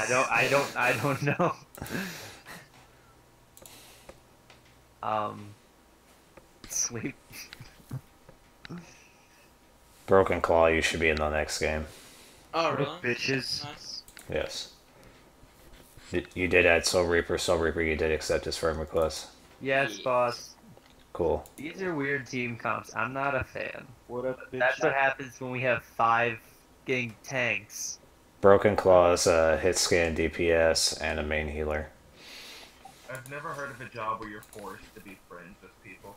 I don't know. Um, sleep. Broken Claw, you should be in the next game. Oh, What up, really? bitches? Nice. Yes. You did add Soul Reaper. Soul Reaper, you did accept his friend request. Yes, Yeah. boss. Cool. These are weird team comps. I'm not a fan. What up, That's bitch? what happens when we have 5 tanks. Broken Claw is a hit scan DPS and a main healer. I've never heard of a job where you're forced to be friends with people.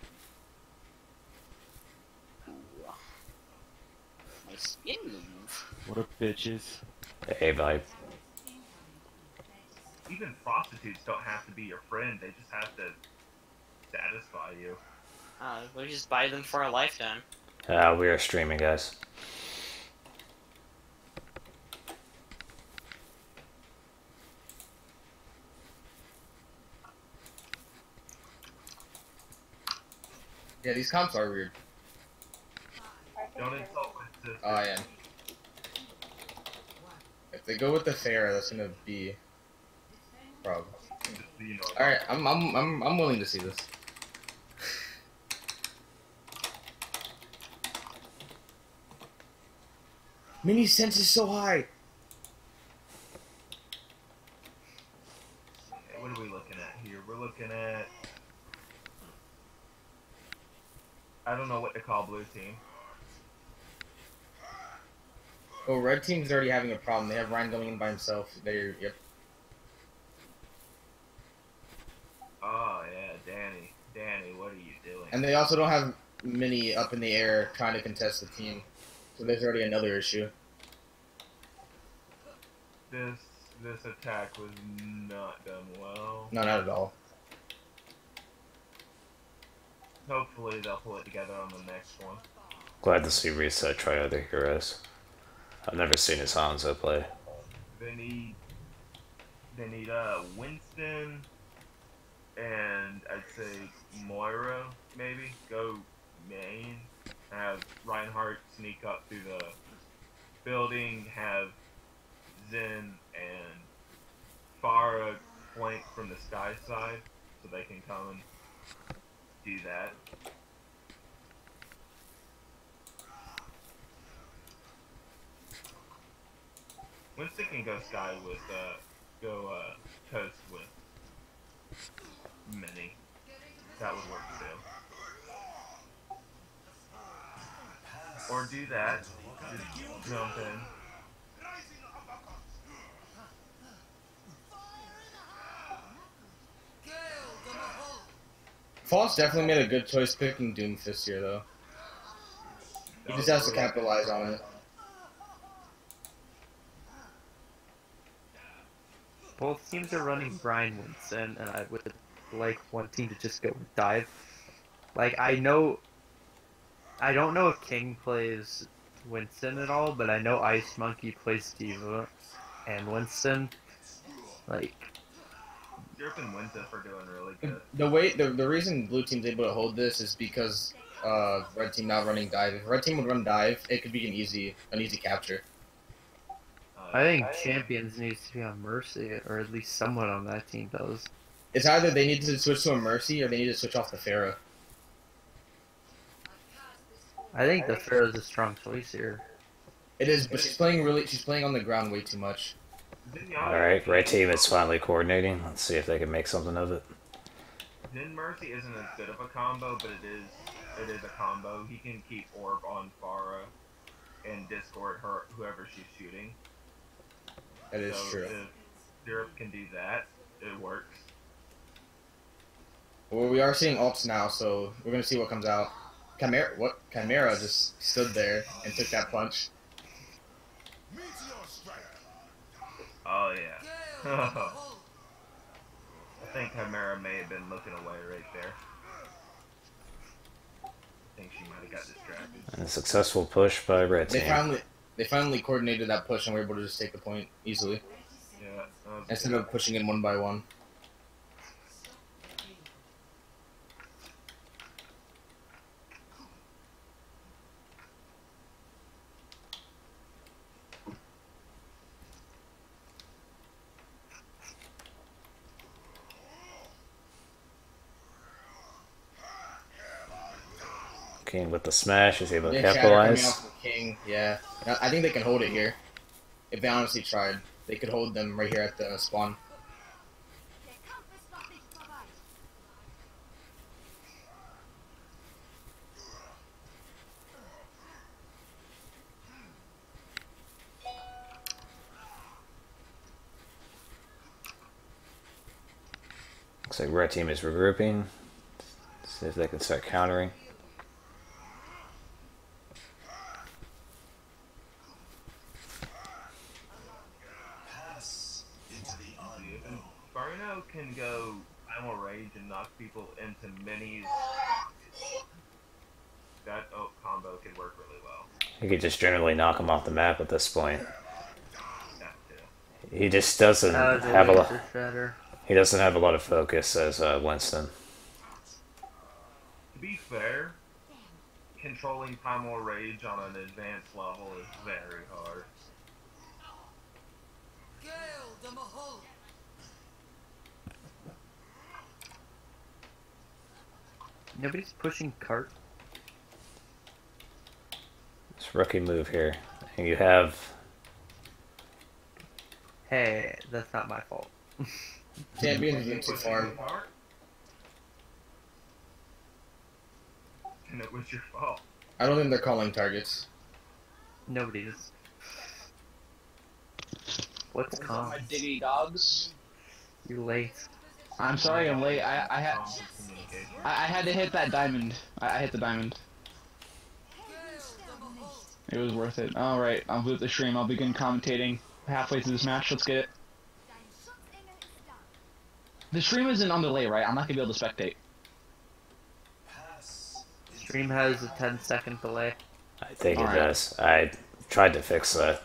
Ooh. My spin move. What up, bitches? A vibe. Even prostitutes don't have to be your friend, they just have to satisfy you. We just buy them for a lifetime. We are streaming, guys. Yeah, these comps are weird. Don't insult my sister. Oh, I am. If they go with the fair, that's gonna be a problem. Just so you know. All right, I'm willing to see this. Mini sense is so high. Okay, what are we looking at here? We're looking at... I don't know what to call blue team. Oh, red team's already having a problem. They have Ryan going in by himself. They're yep. Oh yeah, Danny. Danny, what are you doing? And they also don't have Mini up in the air trying to contest the team. So there's already another issue. This attack was not done well. No, not at all. Hopefully they'll pull it together on the next one. Glad to see Reset try other heroes. I've never seen his Hanzo play. They need Winston and I'd say Moira maybe go main. Have Reinhardt sneak up through the building. Have Zen and Farah flank from the sky side so they can come and do that. Winston can go sky with coast with Mini. That would work too. Or do that. Just jump in. Foss definitely made a good choice picking Doomfist here, though. He just has to capitalize on it. Both teams are running Brian Winston, and I would like one team to just go dive. Like, I don't know if King plays Winston at all, but I know Ice Monkey plays Diva and Winston. Like, Europe and Winston are doing really good. The reason blue team's able to hold this is because red team not running dive. If red team would run dive, it could be an easy capture. I think Champions needs to be on Mercy, or at least someone on that team does. It's either they need to switch to a Mercy or they need to switch off the Pharah. I think the Pharaoh's a strong choice here. It is, but she's playing on the ground way too much. Alright, red team is finally coordinating. Let's see if they can make something of it. Zen Mercy isn't as good of a combo, but it is a combo. He can keep Orb on Farah and discord her whoever she's shooting. That is true. If Europe can do that, it works. Well, we are seeing ults now, so we're gonna see what comes out. Chimera just stood there and took that punch. Oh yeah. I think Chimera may have been looking away right there. I think she might have got distracted. And a successful push by red team. They finally coordinated that push and were able to just take the point easily. Yeah. Instead of pushing in one by one. King with the smash is able to Yeah, Shatter coming capitalize. off the King. Yeah, I think they can hold it here. If they honestly tried, they could hold them right here at the spawn. Looks like red team is regrouping. See if they can start countering. Inferno can go Primal Rage and knock people into minis. That combo could work really well. He could just generally knock him off the map at this point. That too. He just doesn't The have a lot. laser shatter. He doesn't have a lot of focus as Winston. To be fair, controlling Primal Rage on an advanced level is very hard. Nobody's pushing cart. It's rookie move here. And you have Hey, that's not my fault. Champions in too far. And it was your fault. I don't think they're calling targets. Nobody's. What's My calm? diggity dogs. You're late. I'm sorry I'm late. I Communication. had to hit that diamond. I hit the diamond. It was worth it. Alright, I'll boot the stream. I'll begin commentating halfway through this match. Let's get it. The stream isn't on delay, right? I'm not gonna be able to spectate. Stream has a 10-second delay. I think it Alright. does. I tried to fix that.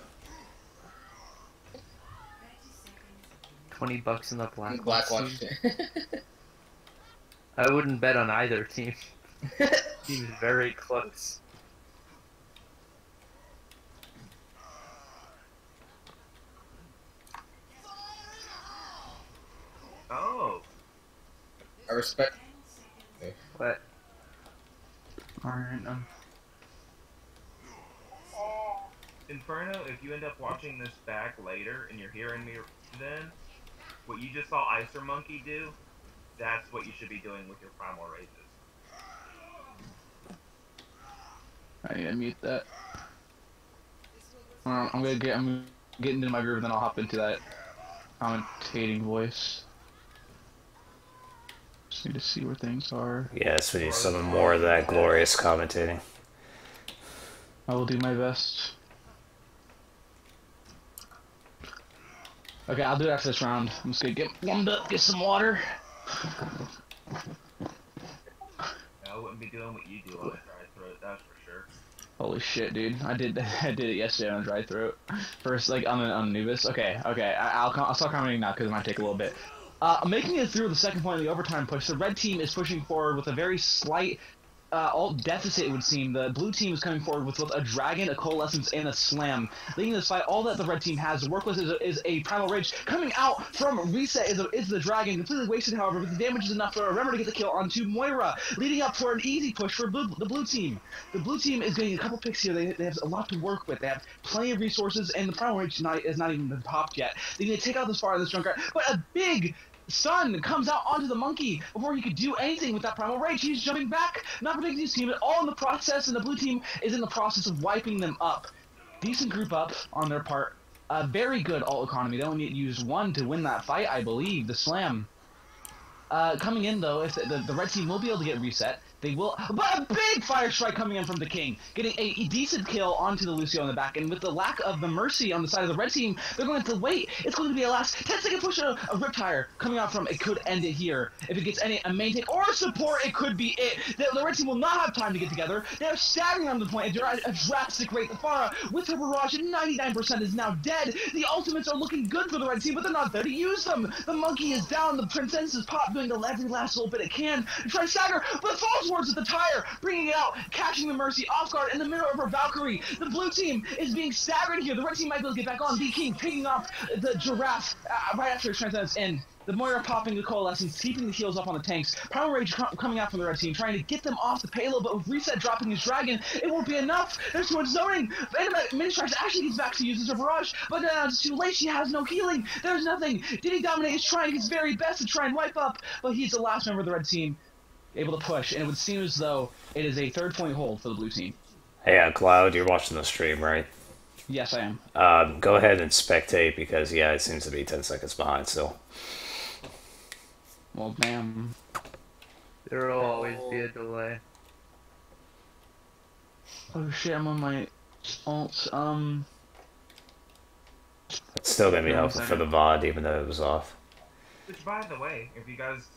$20 in the black. Blackwatch. I wouldn't bet on either team. Seems very close. Oh, I respect. What? Alright, Inferno, if you end up watching this back later and you're hearing me then, what you just saw Icer Monkey do, that's what you should be doing with your Primal Rages. I need to mute that. I'm gonna get into my groove, then I'll hop into that commentating voice. Just need to see where things are. Yes, we need some more of that glorious commentating. I will do my best. Okay, I'll do it after this round. I'm just gonna get warmed up, get some water. I wouldn't be doing what you do on a dry throat, that's for sure. Holy shit, dude! I did it yesterday on a dry throat. First, like on Anubis. Okay. I'll start commenting now because it might take a little bit. Making it through the second point of the overtime push, the red team is pushing forward with a very slight deficit, it would seem. The blue team is coming forward with a dragon, a coalescence, and a slam. Leading this fight, all that the red team has to work with is a primal rage. Coming out from reset is the dragon, completely wasted, however, but the damage is enough for Remember to get the kill onto Moira, leading up for an easy push for the blue team. The blue team is getting a couple picks here. They have a lot to work with. They have plenty of resources, and the primal rage is not even been popped yet. They need to take out this far in this junkyard, but a big Sun comes out onto the monkey before he could do anything with that primal rage. He's jumping back, not protecting his team at all in the process, and the blue team is in the process of wiping them up. Decent group up on their part. A very good ult economy. They only need to use one to win that fight, I believe. The slam. Coming in though, if the red team will be able to get reset. They will, but a big fire strike coming in from the King, getting a decent kill onto the Lucio in the back, and with the lack of the Mercy on the side of the red team, they're going to wait. It's going to be a last 10-second push, a Riptire coming out from, it could end it here. If it gets a main take or a support, it could be it. The red team will not have time to get together. They're staggering on the point at a drastic rate. The Pharah, with her barrage at 99% is now dead. The ultimates are looking good for the red team, but they're not there to use them. The monkey is down, the princess is pop, doing every last little bit it can to try to stagger, but it falls towards the tire, bringing it out, catching the Mercy off guard in the middle of her Valkyrie. The blue team is being staggered here. The red team might be able to get back on. The King picking off the giraffe right after his transcendence in. The Moira popping the Coalescence, keeping the heals up on the tanks. Primal Rage coming out from the red team, trying to get them off the payload, but with Reset dropping his Dragon, it won't be enough. There's too much zoning. Ministrikes actually gets back to use as a barrage, but now it's too late. She has no healing. There's nothing. Diddy Dominate is trying his very best to try and wipe up, but he's the last member of the red team able to push, and it would seem as though it is a 3rd-point hold for the blue team. Hey, Cloud, you're watching the stream, right? Yes, I am. Go ahead and spectate, because, yeah, it seems to be 10 seconds behind still. Well, damn. There will always be a delay. Oh shit, I'm on my alt. It's still gonna be helpful for the VOD, even though it was off. Which, by the way, if you guys,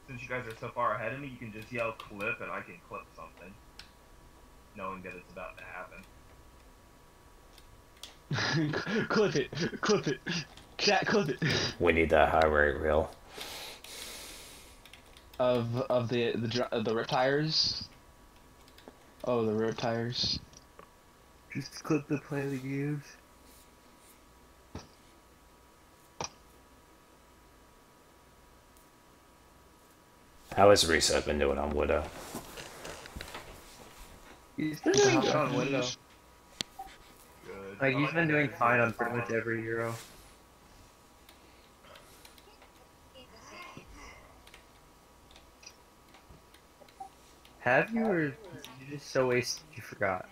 since you guys are so far ahead of me, you can just yell clip and I can clip something, knowing that it's about to happen. Clip it. Chat, clip it. We need that high rate reel. Of the rip tires. Oh, the rip tires. Just clip the play we use. How has Reset been doing on Widow? He's been doing good on Widow. Good. Like, he's been doing fine on pretty much every hero. Have you, or you just so wasted you forgot?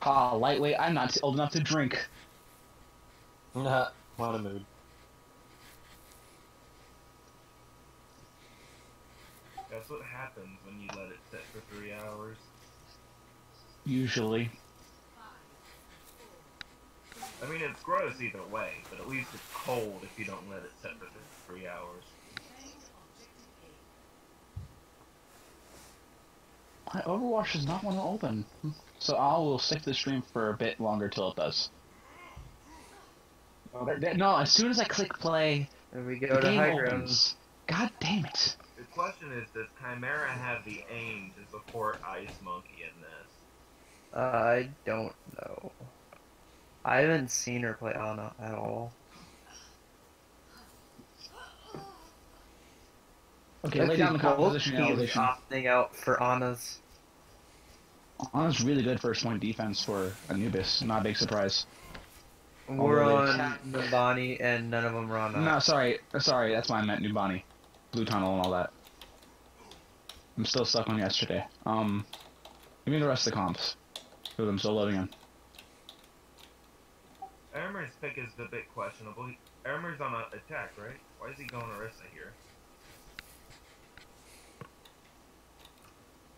Ah, lightweight, I'm not old enough to drink. Nah, not a mood. That's what happens when you let it sit for 3 hours. Usually. I mean, it's gross either way, but at least it's cold if you don't let it sit for 3 hours. My Overwatch does not want to open. So I will stick to the stream for a bit longer till it does. No, as soon as I click play, And we the go to game high opens. grounds. God damn it. The question is, does Chimera have the aim to support Ice Monkey in this? I don't know. I haven't seen her play Ana at all. Okay, lay down the composition and Both elevation. teams opting out for Ana's. Ana's really good first point defense for Anubis. Not a big surprise. We're Although on Nabani and none of them are on No, sorry, that's why I meant Nubani. Blue Tunnel and all that. I'm still stuck on yesterday. Give me the rest of the comps. Because I'm still loading in. Armor's pick is the bit questionable. Armor's on an attack, right? Why is he going Orisa here?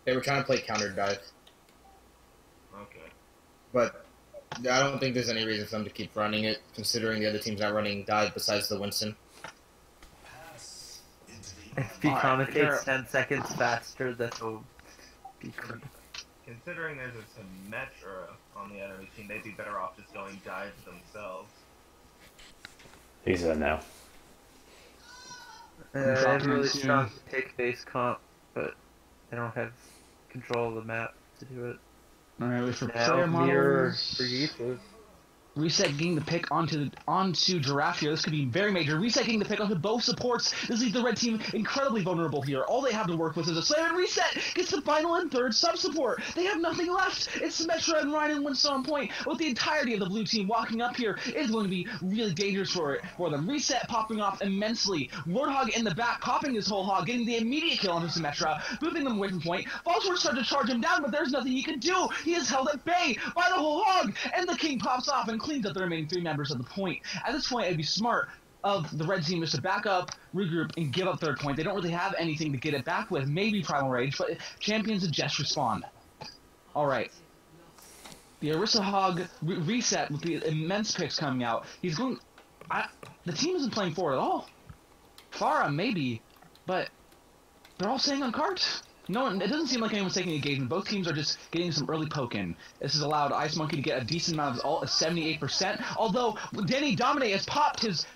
They were trying to play counter dive, Okay. but I don't think there's any reason for them to keep running it, considering the other team's not running dive besides the Winston. If he Alright, commentates here. 10 seconds faster, that'll be great. Considering there's a Symmetra on the enemy team, they'd be better off just going dive themselves. He's in now. They have a dropping really soon. strong pick-based comp, but they don't have control of the map to do it. Alright, wait for Now player mirror models. for Ether. Reset getting the pick onto Giraffe here. This could be very major. Reset getting the pick onto both supports. This leaves the red team incredibly vulnerable here. All they have to work with is a slam, and Reset gets the final and third sub-support. They have nothing left. It's Symmetra and Ryan and Winston on point. With the entirety of the blue team walking up here, it's going to be really dangerous for them. Reset popping off immensely. Warthog in the back, popping his whole hog, getting the immediate kill onto Symmetra, moving them away from point. Falsworth started to charge him down, but there's nothing he can do. He is held at bay by the whole hog, and the king pops off and cleans up the remaining 3 members of the point. At this point, it'd be smart of the red team just to back up, regroup, and give up third point. They don't really have anything to get it back with. Maybe Primal Rage, but champions would just respond. Alright. The Orisa Hog reset with the immense picks coming out. He's going... the team isn't playing forward at all. Pharah, maybe, but they're all staying on cards. No one. It doesn't seem like anyone's taking engagement. Both teams are just getting some early poke in. This has allowed Ice Monkey to get a decent amount of his ult, 78%. Although Danny Dominate has popped his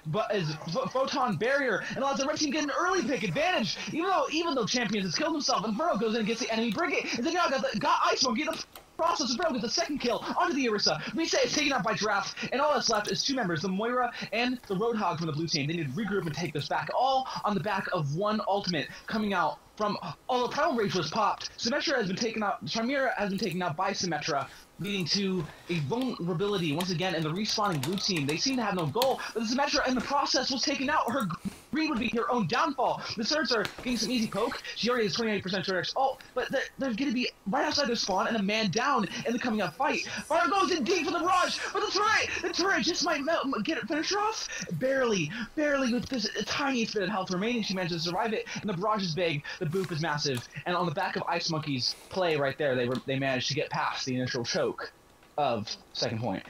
photon barrier and allows the red team to get an early pick advantage. Even though Champions has killed himself, Inferno goes in and gets the enemy Brigade. And then now got Ice Monkey. The process of gets the second kill onto the Orisa. Reset is taken out by Giraffe, and all that's left is two members, the Moira and the Roadhog from the blue team. They need to regroup and take this back, all on the back of one ultimate coming out from. Although Primal Rage was popped, Symmetra has been taken out. Chimera has been taken out by Symmetra, leading to a vulnerability once again in the respawning blue team. They seem to have no goal, but the Symmetra in the process was taken out. Her green would be her own downfall. The Surds are getting some easy poke. She already has 28% Surge ult, but they're going to be right outside their spawn and a man down in the coming up fight. Fire goes in deep for the barrage, but the turret just might get it finished her off. Barely with this tiniest bit of health remaining, she manages to survive it, and the barrage is big, the boop is massive, and on the back of Ice Monkey's play right there, they managed to get past the initial choke of second point.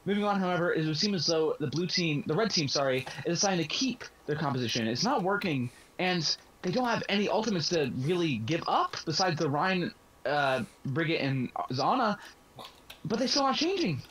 Moving on, however, it would seem as though the red team, is deciding to keep their composition. It's not working, and they don't have any ultimates to really give up besides the Ryan, Brigette, and Zana, but they're still not changing.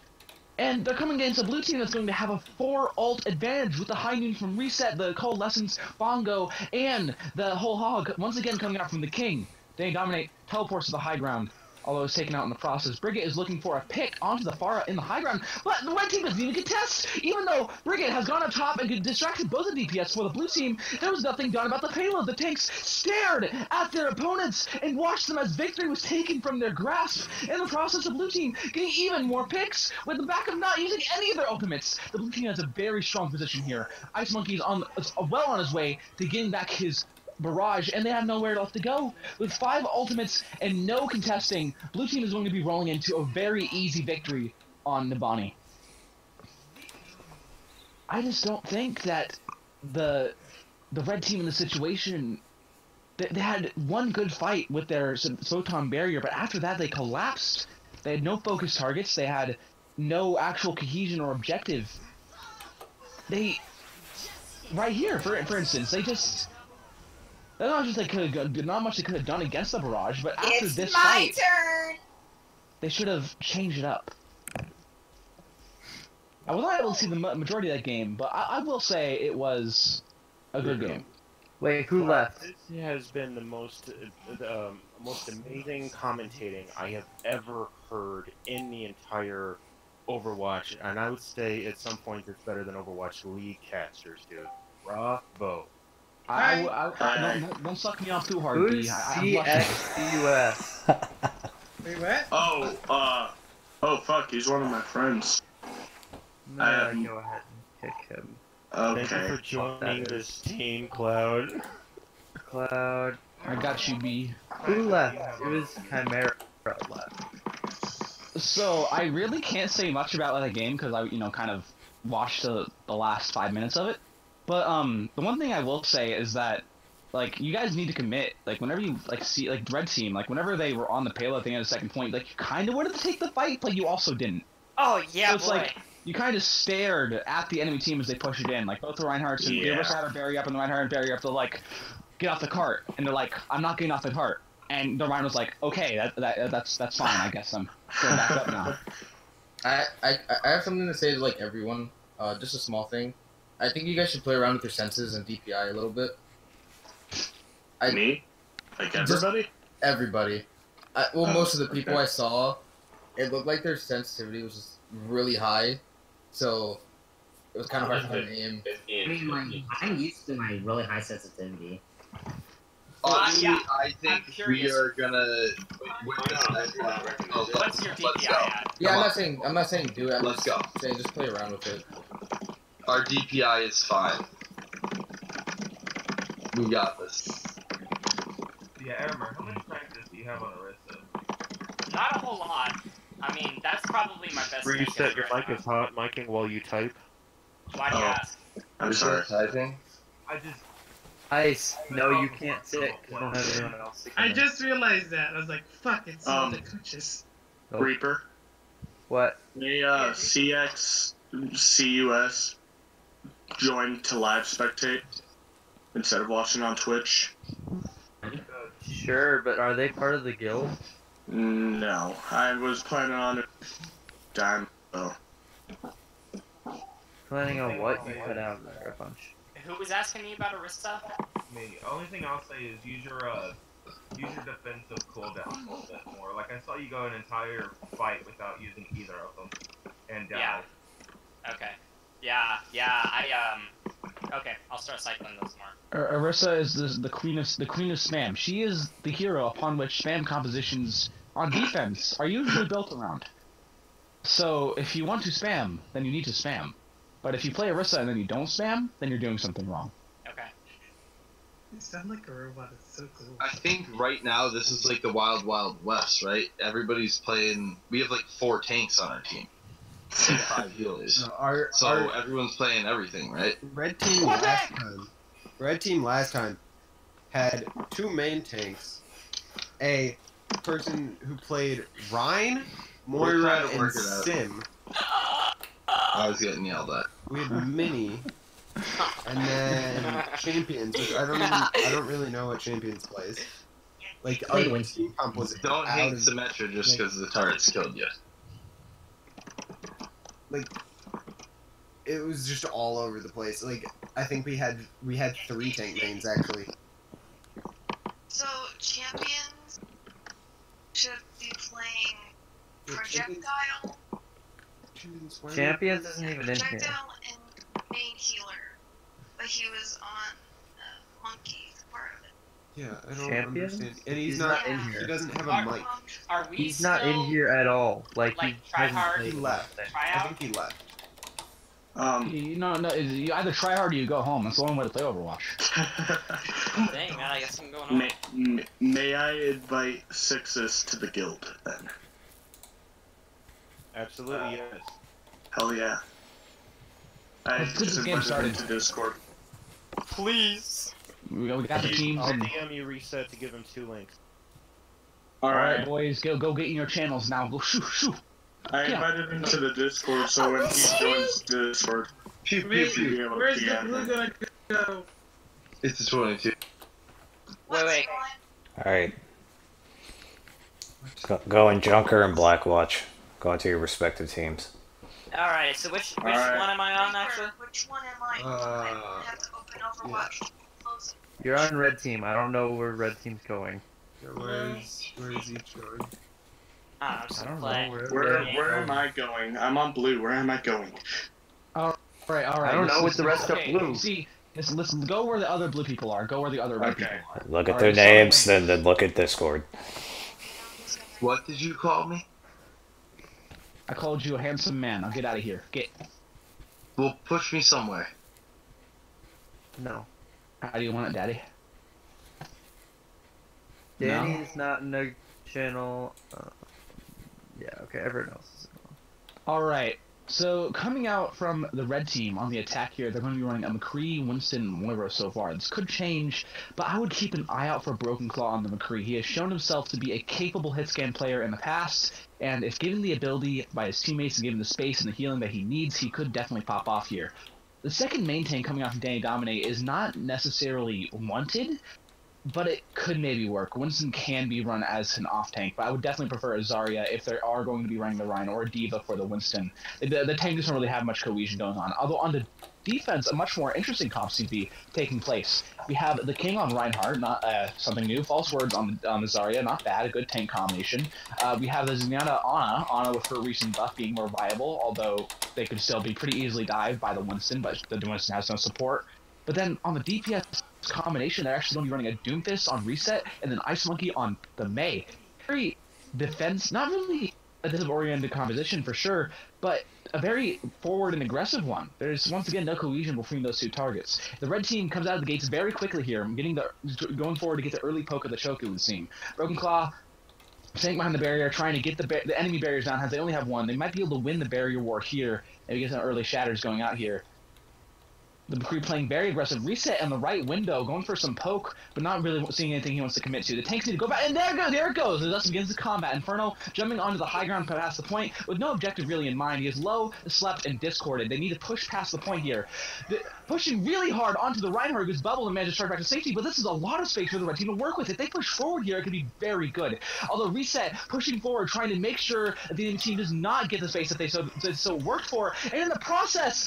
And they're coming against a blue team that's going to have a 4 ult advantage with the high noon from Reset, the Coalescence, Bongo, and the whole hog once again coming out from the King. They dominate, teleports to the high ground, although it's taken out in the process. Brigette is looking for a pick onto the Pharah in the high ground, but the red team doesn't even contest! Even though Brigette has gone up top and distracted both the DPS for the blue team, there was nothing done about the payload. The tanks stared at their opponents and watched them as victory was taken from their grasp. In the process, the blue team getting even more picks with the backup not using any of their ultimates. The blue team has a very strong position here. Ice Monkey is well on his way to getting back his barrage, and they have nowhere left to go. With 5 ultimates and no contesting, blue team is going to be rolling into a very easy victory on Nibani. I just don't think that the red team in the situation, they had one good fight with their photon barrier, but after that they collapsed. They had no focused targets, they had no actual cohesion or objective. Right here, for instance, not much they could have done against the barrage, but after this fight, they should have changed it up. I was not able to see the majority of that game, but I will say it was a good game. Wait, who left? This has been the most amazing commentating I have ever heard in the entire Overwatch, and I would say at some point it's better than Overwatch League casters, dude. Bravo. Don't suck me off too hard, Who's D. CXUS? Wait, what? Oh, fuck, he's one of my friends. No, go ahead and kick him. Okay. Thank you for joining this team, Cloud. Cloud. I got you, B. Who left? It was Chimera left. So, I really can't say much about that game, because I, kind of watched the last 5 minutes of it. But, the one thing I will say is that, you guys need to commit. Whenever you, see, red team, whenever they were on the payload at the end of the second point, you kind of wanted to take the fight, but you also didn't. Oh, yeah, so it's boy. You kind of stared at the enemy team as they push it in. Both the Reinhardts and the Orisa had a barrier up, and the Reinhardt barrier up. They're get off the cart. And they're I'm not getting off the cart. And the Reinhardt was okay, that's fine. I guess I'm going back up now. I have something to say to, everyone. Just a small thing. I think you guys should play around with your senses and DPI a little bit. Me? Everybody? Everybody. Most of the people I saw, it looked like their sensitivity was just really high. So, it was kind of hard for them to aim. I mean, I'm used to my really high sensitivity. Honestly, yeah, I think we are gonna win this next round. What's your DPI at? Yeah, I'm not saying do it. Let's go. Saying just play around with it. Our DPI is 5. We got this. Yeah, Erimer, how much practice do you have on Orisa? Not a whole lot. I mean, that's probably my best. Reset your mic is hot micing while you type. Why do you ask? I'm sorry. Typing? Ice, no, you can't sit. I don't have anyone else to I just realized that. I was like, fuck, it's all the coaches. Oh. Reaper. What? They, CX, join to live spectate instead of watching on Twitch. Sure, but are they part of the guild? No, I was planning on dime. So. Planning on what? You cut out there a bunch. Who was asking me about Arista? Me. Only thing I'll say is use your defensive cooldown a little bit more. Like I saw you go an entire fight without using either of them, and die. Yeah. Okay. Yeah. Okay, I'll start cycling those more. Arissa is the queen of spam. She is the hero upon which spam compositions on defense are usually built around. So if you want to spam, then you need to spam. But if you play Arissa and then you don't spam, then you're doing something wrong. Okay. You sound like a robot. It's so cool. I think right now this is like the wild, wild west, right? Everybody's playing. We have like 4 tanks on our team. 5 healers. No, everyone's playing everything, right? Red team last time had 2 main tanks, a person who played Rhine, Moira, and Sim. I was getting yelled at. We had Mini, and then Champions, which I don't really know what Champions plays. Like our team comp was Don't hate Symmetra just because the turrets killed you. Like it was just all over the place. Like I think we had 3 tank mains actually. So champions should be playing projectile. Champions isn't even in here. Projectile and main healer, but he was on the monkey part of it. Yeah, I don't Champions? understand. And he's not in here. He doesn't have a mic. Are we He's not in here at all. Like he tryhard? He left. I think he left. No. You either try hard or you go home. That's the only way to play Overwatch. Dang, man, I guess I'm going home. May I invite Sixes to the guild then? Absolutely, yes. Hell yeah. I Let's get this just game invited started. him to Discord. Please. We got the teams I'll and. DM you reset to give him 2 links. Alright, boys, go get in your channels now. Go shoo. I invited him to the Discord, so when he joins the Discord, he'll be able to Where's the PM blue him. gonna go? It's the 22. Wait. Alright. Go in Junker and Blackwatch. Go into your respective teams. Alright, so which one am I on, actually? Which one am I? I have to open Overwatch to close it. You're on red team. I don't know where red team's going. Where is each going? I'm just I don't playing. know Where am I going? I'm on blue. Where am I going? Alright. I don't know what the rest of blue. See, listen, go where the other blue people are. Go where the other red people are. Look at their names, then look at Discord. What did you call me? I called you a handsome man. I'll get out of here. Get. Well, push me somewhere. No. How do you want it, Daddy? Danny's not in the channel. Yeah, okay, everyone else is. Alright, so coming out from the red team on the attack here, they're going to be running a McCree, Winston, Moira so far. This could change, but I would keep an eye out for Broken Claw on the McCree. He has shown himself to be a capable hit-scan player in the past, and if given the ability by his teammates and given the space and the healing that he needs, he could definitely pop off here. The second main tank coming out from Danny Dominate is not necessarily wanted, but it could maybe work. Winston can be run as an off-tank, but I would definitely prefer a Zarya if they are going to be running the Rhine, or a D.Va for the Winston. The tank doesn't really have much cohesion going on. Although on the defense, a much more interesting comp seems to be taking place. We have the King on Reinhardt, not something new. False Words on the Zarya, not bad, a good tank combination. We have the Zenyatta Ana with her recent buff being more viable, although they could still be pretty easily dived by the Winston, but the Winston has no support. But then on the DPS combination, they're actually going to be running a Doomfist on Reset and then Ice Monkey on the Mei. Very defense, not really a defensive-oriented composition for sure, but a very forward and aggressive one. There's once again no cohesion between those two targets. The red team comes out of the gates very quickly here, going forward to get the early poke of the choke, it would seem. Broken Claw staying behind the barrier, trying to get the enemy barriers down. As they only have one, they might be able to win the barrier war here and get some early shatters going out here. The McCree playing very aggressive. Reset on the right window, going for some poke, but not really seeing anything he wants to commit to. The tanks need to go back, and there it goes. Thus begins the combat. Inferno jumping onto the high ground past the point with no objective really in mind. He is low, slept, and discorded. They need to push past the point here. Pushing really hard onto the Reinhardt, who's bubbled and managed to start back to safety, but this is a lot of space for the red team to work with. If they push forward here, it could be very good. Although Reset pushing forward, trying to make sure that the enemy team does not get the space that they so worked for, and in the process,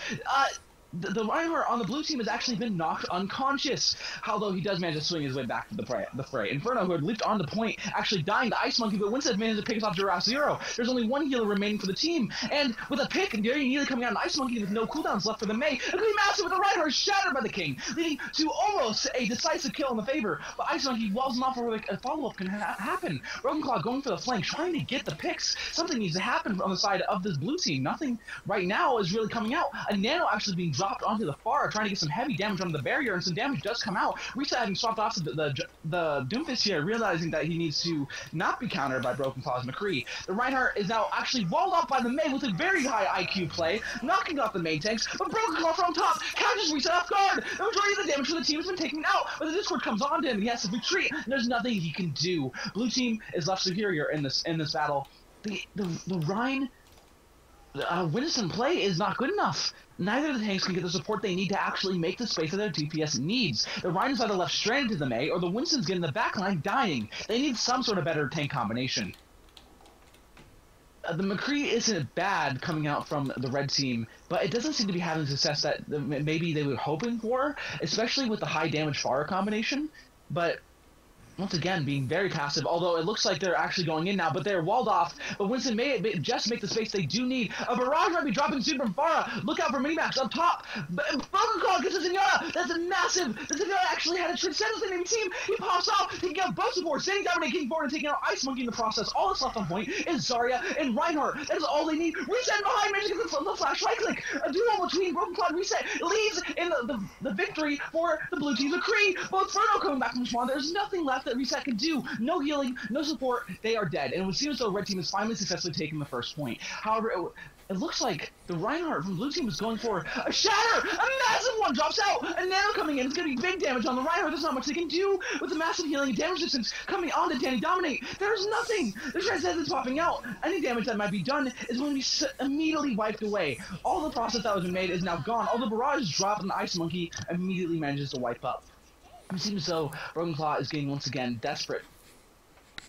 the Reinhardt on the blue team has actually been knocked unconscious, although he does manage to swing his way back to the fray. Inferno, who had leaped on the point, actually dying to Ice Monkey, but Winston managed to pick us off Giraffe Zero. There's only one healer remaining for the team, and with a pick, very nearly coming out an Ice Monkey with no cooldowns left for the Mei, it could be massive with the Reinhardt shattered by the King, leading to almost a decisive kill in the favor, but Ice Monkey walls him off before a follow-up can happen. Broken Claw going for the flank, trying to get the picks. Something needs to happen on the side of this blue team. Nothing right now is really coming out. A Nano actually being dropped onto the far, trying to get some heavy damage onto the barrier, and some damage does come out. Reset having swapped off the Doomfist here, realizing that he needs to not be countered by Broken Claw's McCree. The Reinhardt is now actually walled off by the Mei with a very high IQ play, knocking off the main tanks, but Broken Claw from top catches Reset off guard. The majority of the damage for the team has been taken out, but the Discord comes on to him, and he has to retreat, and there's nothing he can do. Blue team is left superior in this battle. The Rhine Winston play is not good enough. Neither of the tanks can get the support they need to actually make the space that their DPS needs. The Rhine is either left stranded to the Mei, or the Winston's getting the backline dying. They need some sort of better tank combination. The McCree isn't bad coming out from the red team, but it doesn't seem to be having the success that maybe they were hoping for, especially with the high damage Pharah combination. But once again, being very passive, although it looks like they're actually going in now, but they're walled off. But Winston may just make the space they do need. A barrage might be dropping soon from Pharah. Look out for Minimax up top. Broken Claw gets a Zenyatta. That's a massive. The Zenyatta actually had a transcendence in the enemy team. He pops off, taking out both supports, standing down and getting forward and taking out Ice Monkey in the process. All that's left on point is Zarya and Reinhardt. That is all they need. Reset behind, managing to get the flash right click. A duel between Broken Claw and Reset leads in the victory for the blue team. McCree, both Ferno coming back from spawn. There's nothing left that Reset can do. No healing, no support. They are dead. And it would seem as though red team is finally successfully taking the first point. However, it looks like the Reinhardt from blue team is going for a shatter. A massive one drops out. A Nano coming in. It's going to be big damage on the Reinhardt. There's not much they can do with the massive healing and damage distance coming on to Danny Dominate. There's nothing. The transcendence popping out. Any damage that might be done is going to be immediately wiped away. All the process that was made is now gone. All the barrage dropped and the Ice Monkey immediately manages to wipe up. It seems as though Broken Claw is getting once again desperate.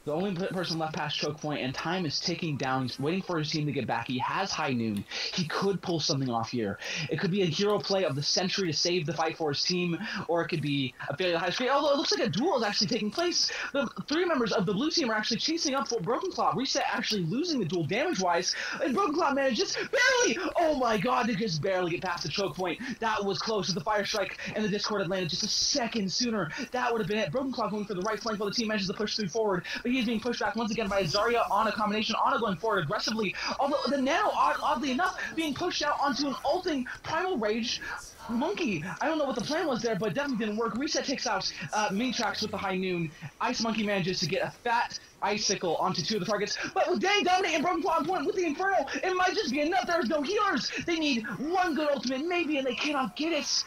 The only person left past choke point, and time is ticking down. He's waiting for his team to get back. He has High Noon. He could pull something off here. It could be a hero play of the century to save the fight for his team, or it could be a fairly high screen. Although it looks like a duel is actually taking place. The three members of the blue team are actually chasing up for Broken Claw. Reset actually losing the duel damage-wise, and Broken Claw manages barely. Oh my God, they just barely get past the choke point. That was close. With the Fire Strike and the Discord had landed just a second sooner, that would have been it. Broken Claw going for the right flank while the team manages to push through forward, but he is being pushed back once again by Zarya on a combination. Ana going forward aggressively, although the Nano, oddly enough, being pushed out onto an ulting Primal Rage Monkey. I don't know what the plan was there, but it definitely didn't work. Reset takes out Minitrax with the High Noon. Ice Monkey manages to get a fat icicle onto two of the targets, but with Danny Dominate and Broken Claw on point with the Inferno, it might just be enough. There's no healers. They need one good ultimate, maybe, and they cannot get it.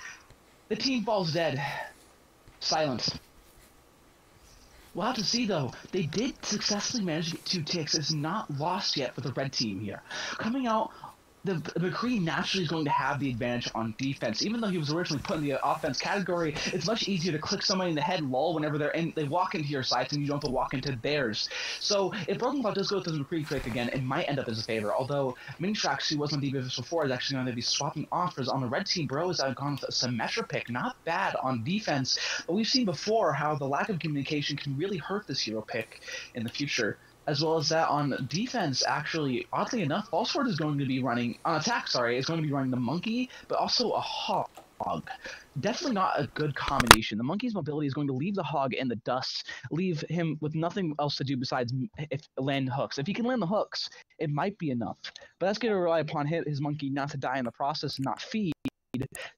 The team falls dead. Silence. We'll have to see, though. They did successfully manage to get 2 ticks. It's not lost yet for the red team here. Coming out, the McCree naturally is going to have the advantage on defense. Even though he was originally put in the offense category, it's much easier to click somebody in the head lull whenever they walk into your sights and you don't have to walk into theirs. So if Broken Claw does go with the McCree trick again, it might end up as a favor. Although Minitrax, who was on DPS before, is actually going to be swapping off, because on the red team, Bro has gone with a Symmetra pick. Not bad on defense, but we've seen before how the lack of communication can really hurt this hero pick in the future. As well as that on defense, actually, oddly enough, Falsword is going to be running, on attack, sorry, is going to be running the Monkey, but also a Hog. Definitely not a good combination. The Monkey's mobility is going to leave the Hog in the dust, leave him with nothing else to do besides land hooks. If he can land the hooks, it might be enough. But that's going to rely upon his Monkey not to die in the process and not feed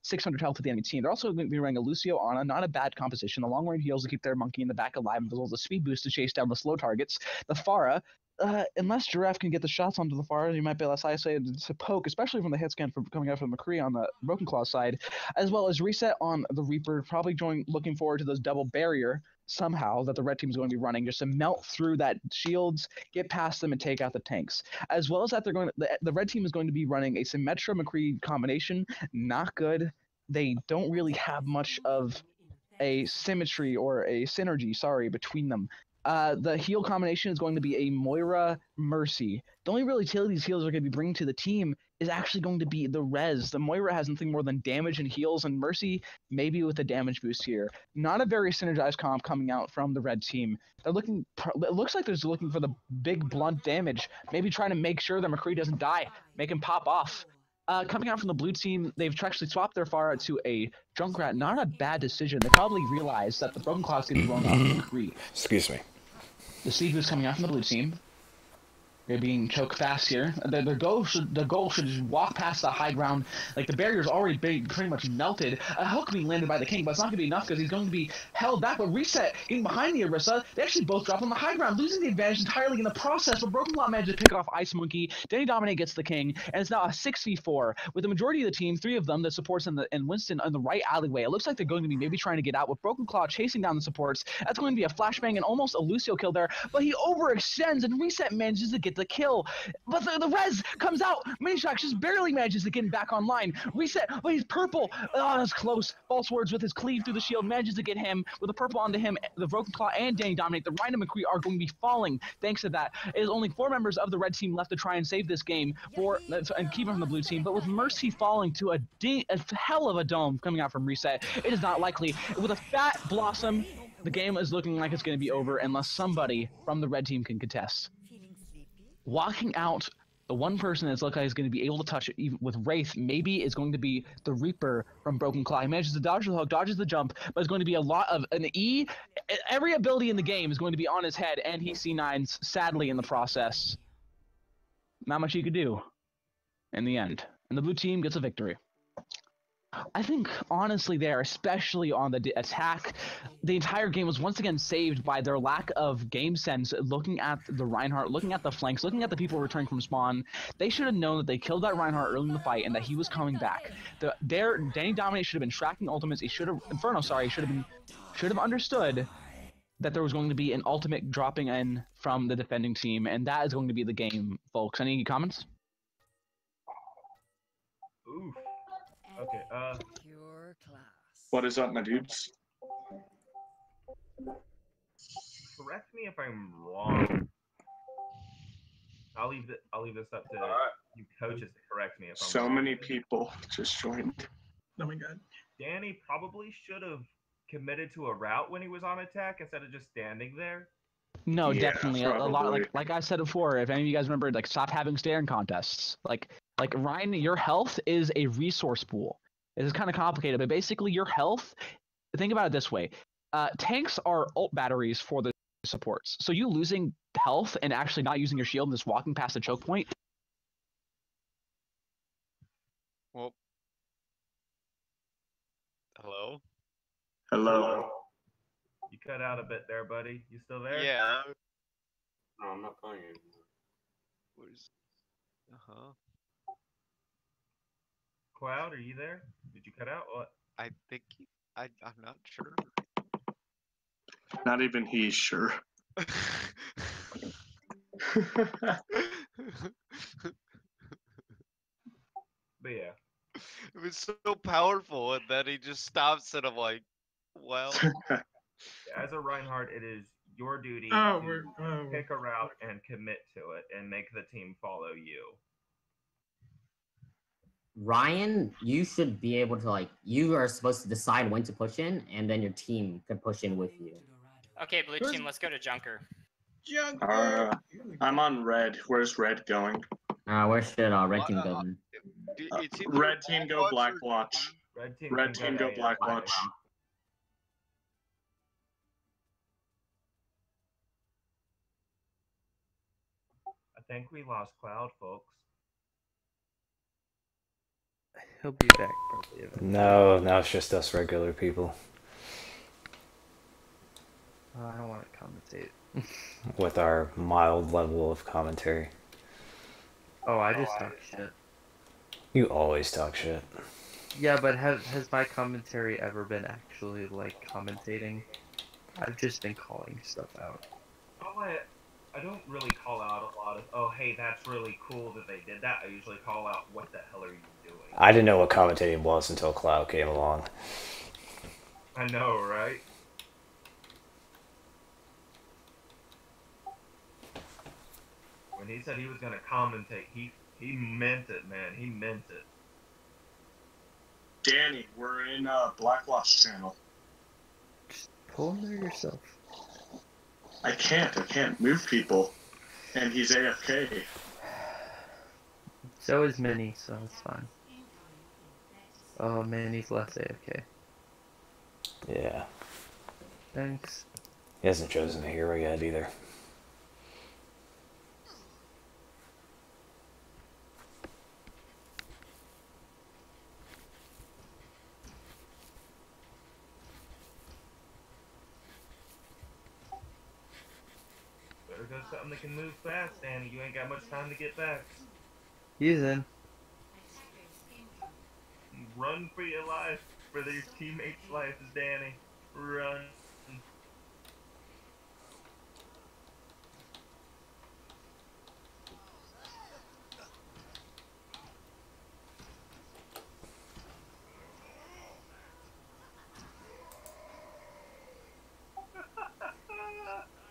600 health to the enemy team. They're also going to be running a Lucio Ana, not a bad composition. The long range heals to keep their Monkey in the back alive, as well as a speed boost to chase down the slow targets. The Pharah unless Giraffe can get the shots onto the far, you might be less isolated to poke, especially from the hit scan from coming out from McCree on the Broken Claw side, as well as Reset on the Reaper, probably looking forward to those double barrier somehow that the red team is going to be running just to melt through that shields, get past them, and take out the tanks. As well as that, the red team is going to be running a Symmetra McCree combination. Not good. They don't really have much of a symmetry or a synergy, between them. The heal combination is going to be a Moira Mercy. The only real utility these heals are going to be bringing to the team is actually going to be the res. The Moira has nothing more than damage and heals, and Mercy maybe with a damage boost here. Not a very synergized comp coming out from the red team. They're looking. It looks like they're looking for the big blunt damage. Maybe trying to make sure that McCree doesn't die, make him pop off. Coming out from the blue team, they've actually swapped their fire to a Junkrat. Not a bad decision. They probably realized that the Broken Claw is getting blown off McCree. Excuse me. The speed boost coming out from the blue team. They're being choked fast here. The goal should just walk past the high ground. Like, the barrier's already been pretty much melted. A hook being landed by the King, but it's not going to be enough because he's going to be held back. But Reset getting behind the Orisa. They actually both drop on the high ground, losing the advantage entirely in the process. But Broken Claw managed to pick off Ice Monkey. Danny Dominate gets the King, and it's now a 6v4 with the majority of the team, 3 of them, the supports and Winston on the right alleyway. It looks like they're going to be maybe trying to get out with Broken Claw chasing down the supports. That's going to be a flashbang and almost a Lucio kill there, but he overextends and Reset manages to get the kill. But the res comes out. Minishock just barely manages to get back online. Reset, but he's purple. Oh, that's close. False words with his cleave through the shield manages to get him with the purple onto him. The Broken Claw and Danny Dominate. The Rhino McCree are going to be falling thanks to that. It is only 4 members of the red team left to try and save this game and keep him from the blue team. But with Mercy falling to a hell of a dome coming out from Reset, it is not likely. With a fat Blossom, the game is looking like it's going to be over unless somebody from the red team can contest. Walking out, the one person that's looking like is going to be able to touch it even with Wraith maybe is going to be the Reaper from Broken Claw. He manages to dodge the hook, dodges the jump, but it's going to be a lot of an E. Every ability in the game is going to be on his head, and he C9s, sadly, in the process. Not much he could do in the end. And the blue team gets a victory. I think, honestly, there, especially on the attack, the entire game was once again saved by their lack of game sense, looking at the Reinhardt, looking at the flanks, looking at the people returning from spawn. They should have known that they killed that Reinhardt early in the fight and that he was coming back. Danny Dominate should have been tracking ultimates. He should have, should have understood that there was going to be an ultimate dropping in from the defending team, and that is going to be the game, folks. Any comments? Oof. Okay, What is up, my dudes? correct me if I'm wrong. I'll leave this up to you coaches to correct me if I'm wrong. So many people just joined. Oh my god. Danny probably should have committed to a route when he was on attack instead of just standing there. No, Yeah, definitely. A lot like I said before, if any of you guys remember, like, stop having staring contests. Like Ryan, your health is a resource pool. It is kind of complicated, but basically your health, think about it this way. Tanks are ult batteries for the supports. So you losing health and actually not using your shield and just walking past the choke point. Well, hello? Hello. You cut out a bit there, buddy. You still there? Yeah. No, I'm not playing anymore. Where's... Uh-huh. Cloud, are you there? Did you cut out? What? I think I'm not sure. Not even he's sure. But yeah. It was so powerful, and then he just stops, and I'm like, well. As a Reinhardt, it is your duty Oh, to pick a route and commit to it and make the team follow you. Ryan, you should be able to, like, you are supposed to decide when to push in, and then your team can push in with you. Okay, blue team, let's go to Junker. Junker! I'm on red. Where's red going? Where should red team go then? Red team go Black Watch. Red team go Black Watch. I think we lost Cloud, folks. He'll be back probably eventually. No, now it's just us regular people. I don't want to commentate. with our mild level of commentary. Oh, I just talk shit. You always talk shit. Yeah, but has my commentary ever been actually like commentating? I've just been calling stuff out. I don't really call out a lot of, oh, hey, that's really cool that they did that. I usually call out, what the hell are you doing? I didn't know what commentating was until Cloud came along. I know, right? When he said he was gonna commentate, he meant it, man. He meant it. Danny, we're in Black Lost channel. Pull him there yourself. I can't move people. And he's AFK. So is Minnie, so it's fine. Oh, Minnie's less AFK. Yeah. Thanks. He hasn't chosen a hero yet either. Better go something that can move fast, Danny. You ain't got much time to get back. He's in. Run for your life, for your teammate's life, Danny. Run.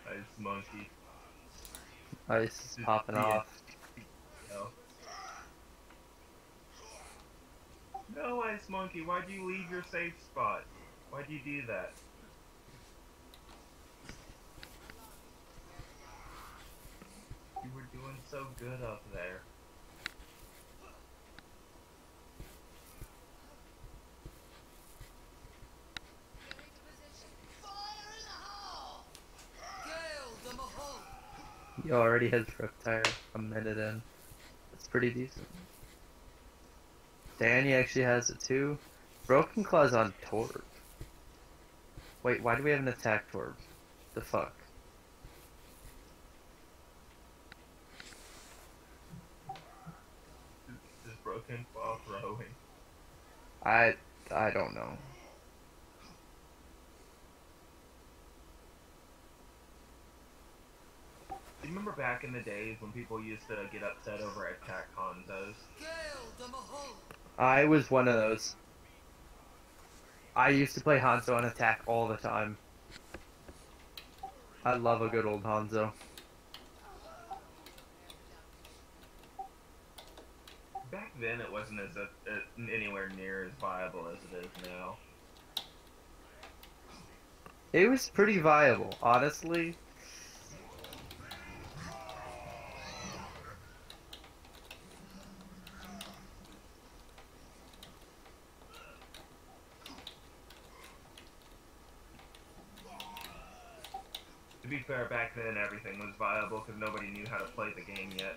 Ice monkey. Ice is popping off. No, Ice Monkey, why'd you leave your safe spot? Why'd you do that? You were doing so good up there. He already has Reptire a minute in. That's pretty decent. Danny actually has it too. Broken Claw's on Torb. Wait, why do we have an attack Torb? The fuck? Is Broken Claw throwing? I don't know. Do you remember back in the days when people used to get upset over attack Hanzos? I was one of those. I used to play Hanzo on attack all the time. I love a good old Hanzo. Back then it wasn't as anywhere near as viable as it is now. It was pretty viable, honestly. To be fair, back then everything was viable because nobody knew how to play the game yet.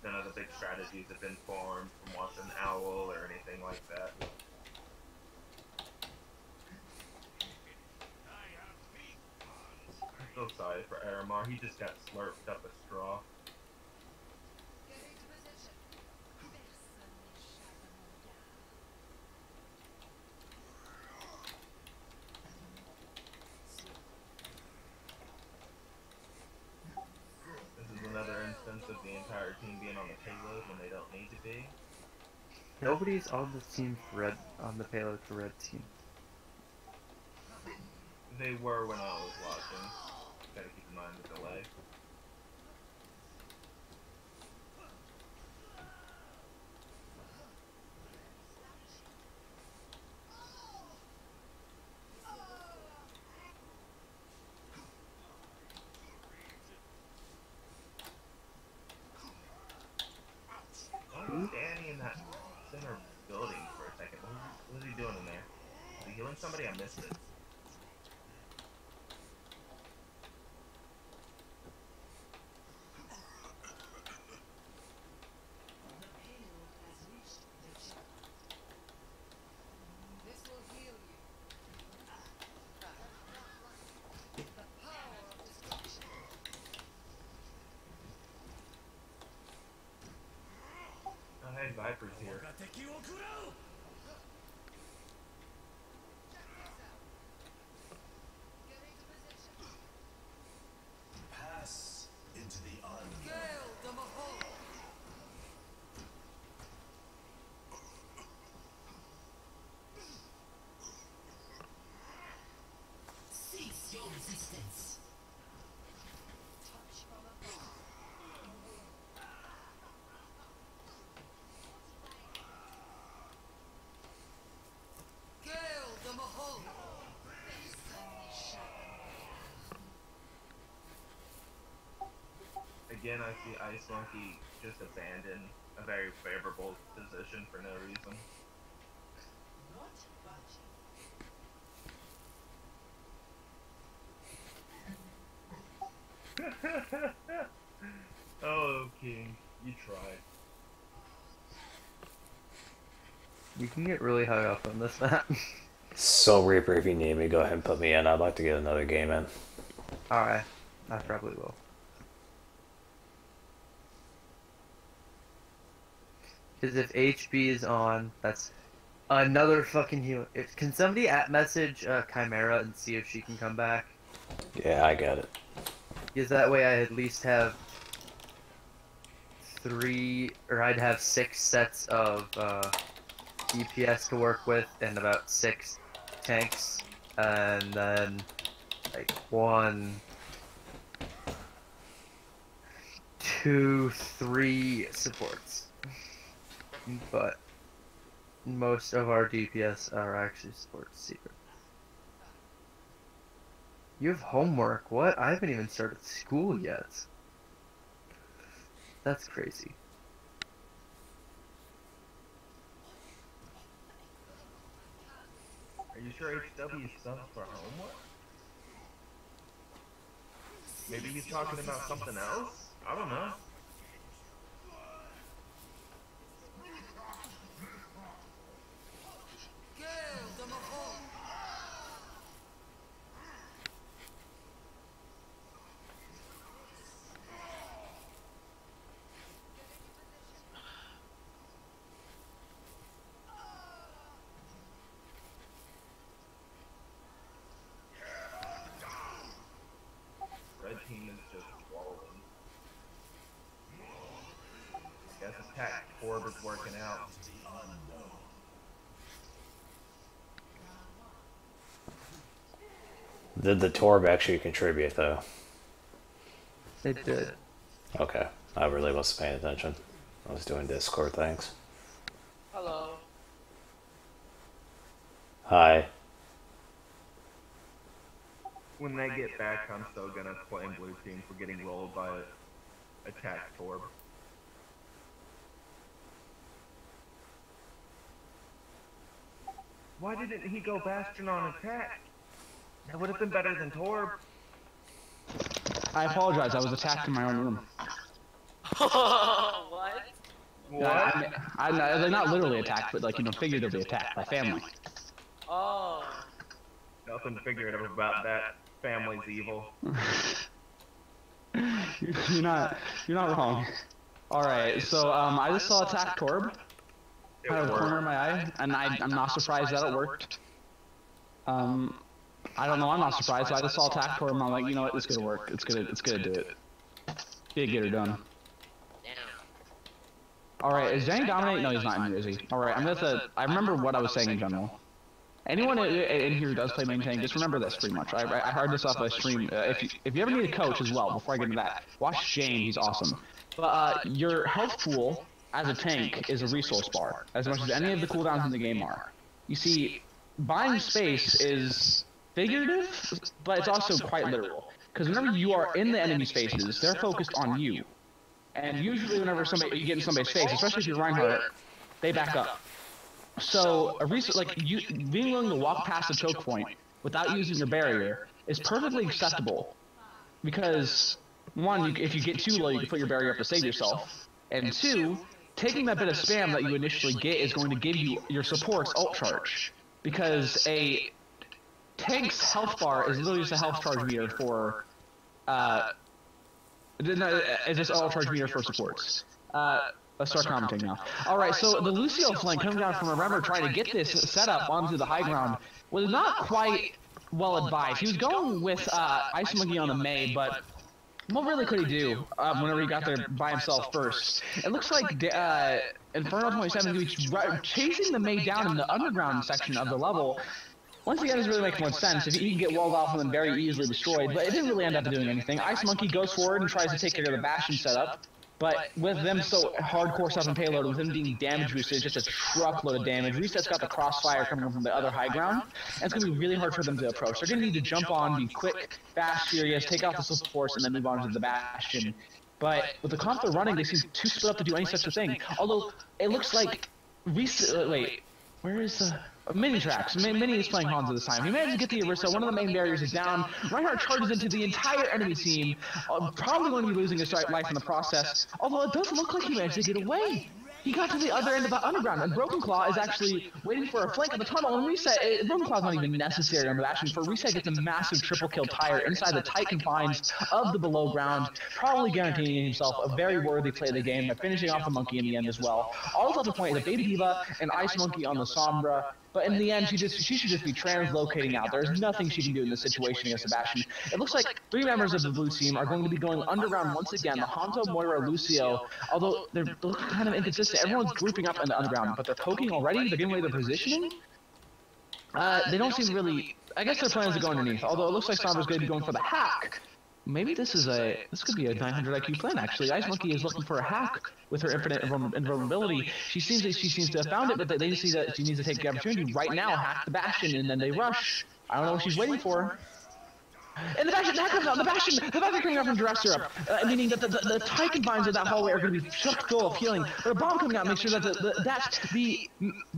None of the big strategies had been formed from watching Owl or anything like that. I feel sorry for Aramar, he just got slurped up a straw. This is another instance of the entire team being on the payload when they don't need to be. Nobody's on the team for red on the payload for red team. They were when I was watching. Gotta keep in mind the delay. Why was Danny in that center building for a second? What was he doing in there? Was he healing somebody? I missed it. Viper's here. Pass into the unknown. Cease your resistance. Touch from above. Gale the Mahal. Again, I see Ice Monkey just abandon a very favorable position for no reason. Oh, King, you tried. You can get really high up on this map. Soul Reaper, if you need me, go ahead and put me in. I'd like to get another game in. Alright, I probably will. Because if HB is on, that's another fucking heal. Can somebody message Chimera and see if she can come back? Yeah, I get it. Because that way I at least have 6 sets of DPS to work with and about 6 tanks, and then like 1, 2, 3 supports. But most of our DPS are actually support secret. You have homework? What? I haven't even started school yet. That's crazy. Are you sure HW subs for homework? Maybe he's talking about something else? I don't know. Red team is just walling. Guess attack Torb is working out. Did the Torb actually contribute, though? It did. Okay. I really wasn't paying attention. I was doing Discord things. Hello. Hi. When they get back, I'm still gonna blame blue team for getting rolled by attack Torb. Why didn't he go Bastion on attack? That would have been better than Torb. I apologize. I was attacked in my own room. What? What? I not literally attacked, but like figuratively attacked by family. Oh. Nothing figurative about that. Family's evil. You're not wrong. All right, so I just saw attack Torb out of the corner of my eye, and I'm not surprised that it worked. I don't know. I'm not surprised. So I just saw attack Torb, and I'm like, you know what? It's gonna work. It's gonna do it. Get her done. All right, is Zhang dominate? No, he's not in here, is he? All right, I remember what I was saying in general. Anyone in here who does play main tank, just remember this pretty much. I heard this off a stream. If you ever need a coach as well, before I get into that, watch Shane. He's awesome. But your health pool as a tank is a resource bar, as much as any of the cooldowns in the game are. You see, buying space is figurative, but it's also quite literal. Because whenever you are in the enemy spaces, they're focused on you. And usually whenever you get in somebody's face, especially if you're Reinhardt, they back up. So being willing to walk past the choke point without using your barrier is perfectly acceptable. Because, one, if you get too low, you can put your barrier up to save yourself. And two, taking that bit of spam that you initially get is going to give you your support's ult charge. Because a tank's health bar is literally just a health charge meter for it's just ult charge meter for supports. Let's start commenting now. Alright, so the Lucio flank coming down from a Remmer trying to get this setup onto the high ground was not quite well advised. He was going with Ice Monkey on the Mei, but what really could he do whenever he got there by himself first? It looks like Inferno 27 is chasing the Mei down in the underground section of the level. Once again, it doesn't really make much sense. If he can get walled off and then very easily destroyed, but it didn't really end up doing anything. Ice Monkey goes forward and tries to take care of the Bastion setup. But with them so hardcore stuff and payload, with them being damage boosted, just a truckload of damage. Reset's got the crossfire coming from the other high ground, and it's going to be really hard for them to approach. They're going to need to jump on, be quick, fast, furious, take out the supports, and then move on to the Bastion. But with the comp they're running, they seem too split up to do any such a thing. Although, it looks like Reset... wait, where is the... Mini tracks. Mini is playing Hanzo this time. He managed to get the Orisa. One of the main barriers is down. Reinhardt charges into the entire enemy team. Probably going to be losing his life in the process. Although it does look like he managed to get away. He got to the other end of the underground, and Broken Claw is actually waiting for a flank of the tunnel, and Reset, Broken Claw is not even necessary on the Bastion, for Reset gets a massive triple kill tire inside the tight confines of the below ground, probably guaranteeing himself a very worthy play of the game, and finishing off the Monkey in the end as well. All that's left to point is a Baby Diva and Ice Monkey on the Sombra, but in the end, she should just be translocating out. There's nothing she can do in this situation against Sebastian. It looks like 3 members of the blue team are going to be going underground once again. The Hanzo, Moira, Lucio, although they're looking kind of inconsistent. Everyone's grouping up in the underground, but they're poking already. They're giving away their positioning. They don't seem really... I guess their plans are go underneath, although it looks like Sombra's going to be going for the hack. Maybe this could be a 900 IQ plan, actually. Ice Monkey is looking for a hack with her infinite invulnerability. She seems to have found it, but they see that she needs to take the opportunity right now, hack the Bastion, and then they rush. I don't know what she's waiting for. And the Bastion, that comes out, the Bastion coming out from direct syrup, meaning that the tight confines of that hallway are going to be chock full of healing. But a bomb coming out makes sure that the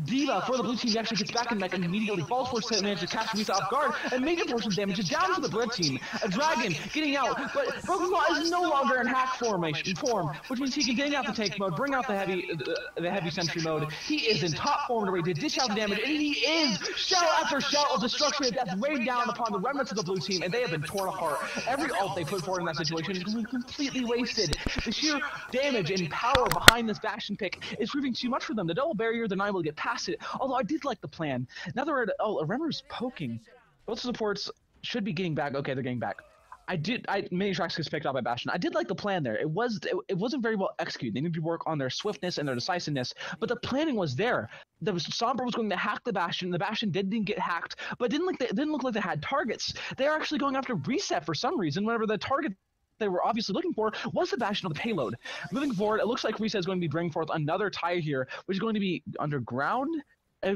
Diva for the blue team actually gets back and like immediately falls for it, manages to catch Lisa off guard, and major portion of damage is down to the red team. A dragon getting out, but Broken Claw is no longer in hack form, which means he can get out the tank mode, bring out the heavy sentry mode. He is in top form to ready to dish out the damage, and he is shell after shell of destruction and death rained down upon the remnants of the blue team, and they have been torn apart. Every ult they put forward in that situation is going to be completely wasted. The sheer damage and power behind this Bastion pick is proving too much for them. The double barrier, they're not able to get past it. Although I did like the plan. Now they're at... Oh, Remmer's poking. Both supports should be getting back. Okay, they're getting back. Mini tracks gets picked up by Bastion. I did like the plan there. It wasn't very well executed. They needed to work on their swiftness and their decisiveness, but the planning was there. The Sombra was going to hack the Bastion. The Bastion didn't get hacked, but it didn't look like they had targets. They're actually going after Reset for some reason, whenever the target they were obviously looking for was the Bastion of the payload. Moving forward, it looks like Reset is going to be bringing forth another tire here, which is going to be underground.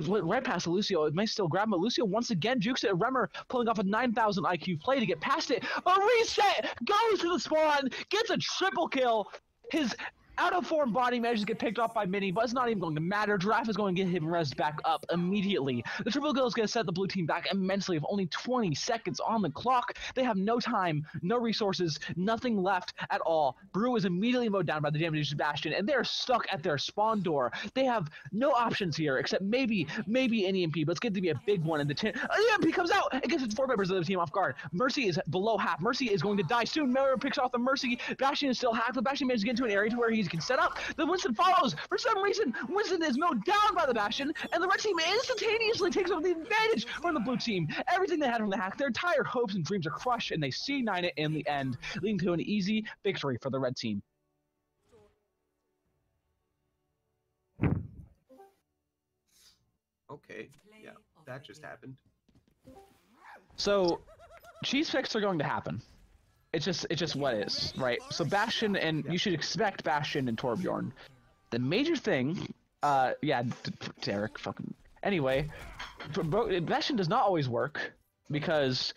Right past Lucio, it may still grab him, but Lucio once again jukes it. Remmer pulling off a 9,000 IQ play to get past it. But Reset goes to the spawn, gets a triple kill. His out-of-form body manages to get picked off by Mini, but it's not even going to matter. Giraffe is going to get him res back up immediately. The triple kill is going to set the blue team back immensely with only 20 seconds on the clock. They have no time, no resources, nothing left at all. Brew is immediately mowed down by the damaged Bastion, and they're stuck at their spawn door. They have no options here, except maybe an EMP, but it's going to be a big one in the EMP comes out and gets its 4 members of the team off guard. Mercy is below half. Mercy is going to die soon. Miller picks off the Mercy. Bastion is still hacked, but Bastion manages to get into an area to where he can set up. The Winston follows. For some reason, Winston is mowed down by the Bastion, and the red team instantaneously takes over the advantage from the blue team. Everything they had from the hack, their entire hopes and dreams are crushed, and they C9 it in the end, leading to an easy victory for the red team. Okay, yeah, that just happened. So, cheese picks are going to happen. It's just what is, right? So Bastion, and you should expect Bastion and Torbjorn. The major thing, Derek, fucking... Anyway, Bastion does not always work, because...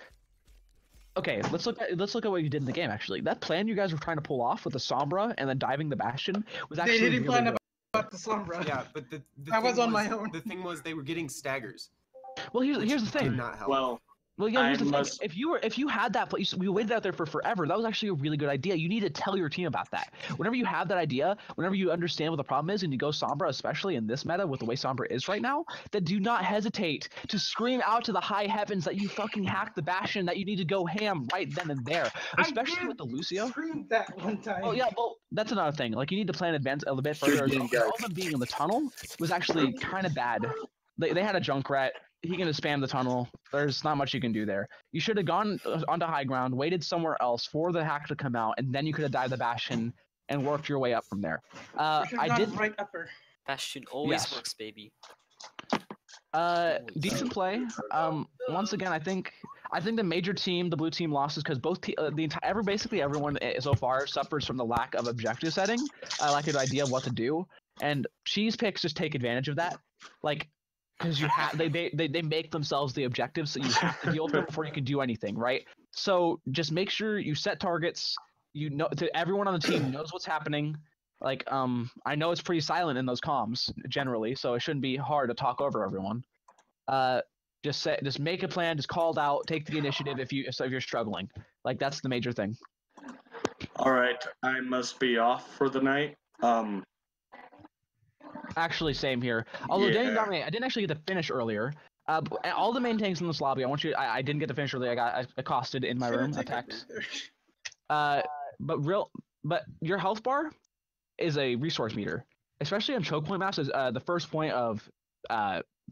Okay, let's look at what you did in the game, actually. That plan you guys were trying to pull off with the Sombra and then diving the Bastion was actually They didn't really plan about the Sombra. Yeah, but the I was on my own. The thing was they were getting staggers. Well, here's the thing. Did not help. Well, yeah, here's the thing. If you had that place, we waited out there for forever. That was actually a really good idea. You need to tell your team about that. Whenever you have that idea, whenever you understand what the problem is, and you go Sombra, especially in this meta with the way Sombra is right now, then do not hesitate to scream out to the high heavens that you fucking hacked the Bastion, that you need to go ham right then and there. Especially with the Lucio. I screamed that one time. Oh yeah, well, that's another thing. Like, you need to plan advance a little bit further. All of them being in the tunnel was actually kind of bad. They had a Junkrat. He can just spam the tunnel. There's not much you can do there. You should have gone onto high ground, waited somewhere else for the hack to come out, and then you could have dived the Bastion and worked your way up from there. I did right upper. Bastion always Yes. works, baby. Decent play. Once again, I think the major team, the blue team, lost is because both basically everyone so far suffers from the lack of objective setting, lack of idea of what to do, and cheese picks just take advantage of that, like, because you have they make themselves the objectives, so you have to deal with them before you can do anything, right? So just make sure you set targets. You know, everyone on the team knows what's happening. Like, I know it's pretty silent in those comms generally, so it shouldn't be hard to talk over everyone. Just make a plan, just call it out, take the initiative if you're struggling. Like, that's the major thing. All right, I must be off for the night. Actually, same here. Although Danny Yeah. Dominate, I didn't actually get to finish earlier. All the main tanks in this lobby, I didn't get to finish earlier. I got accosted in my room, attacked. But your health bar is a resource meter, especially on choke point maps. Is the first point of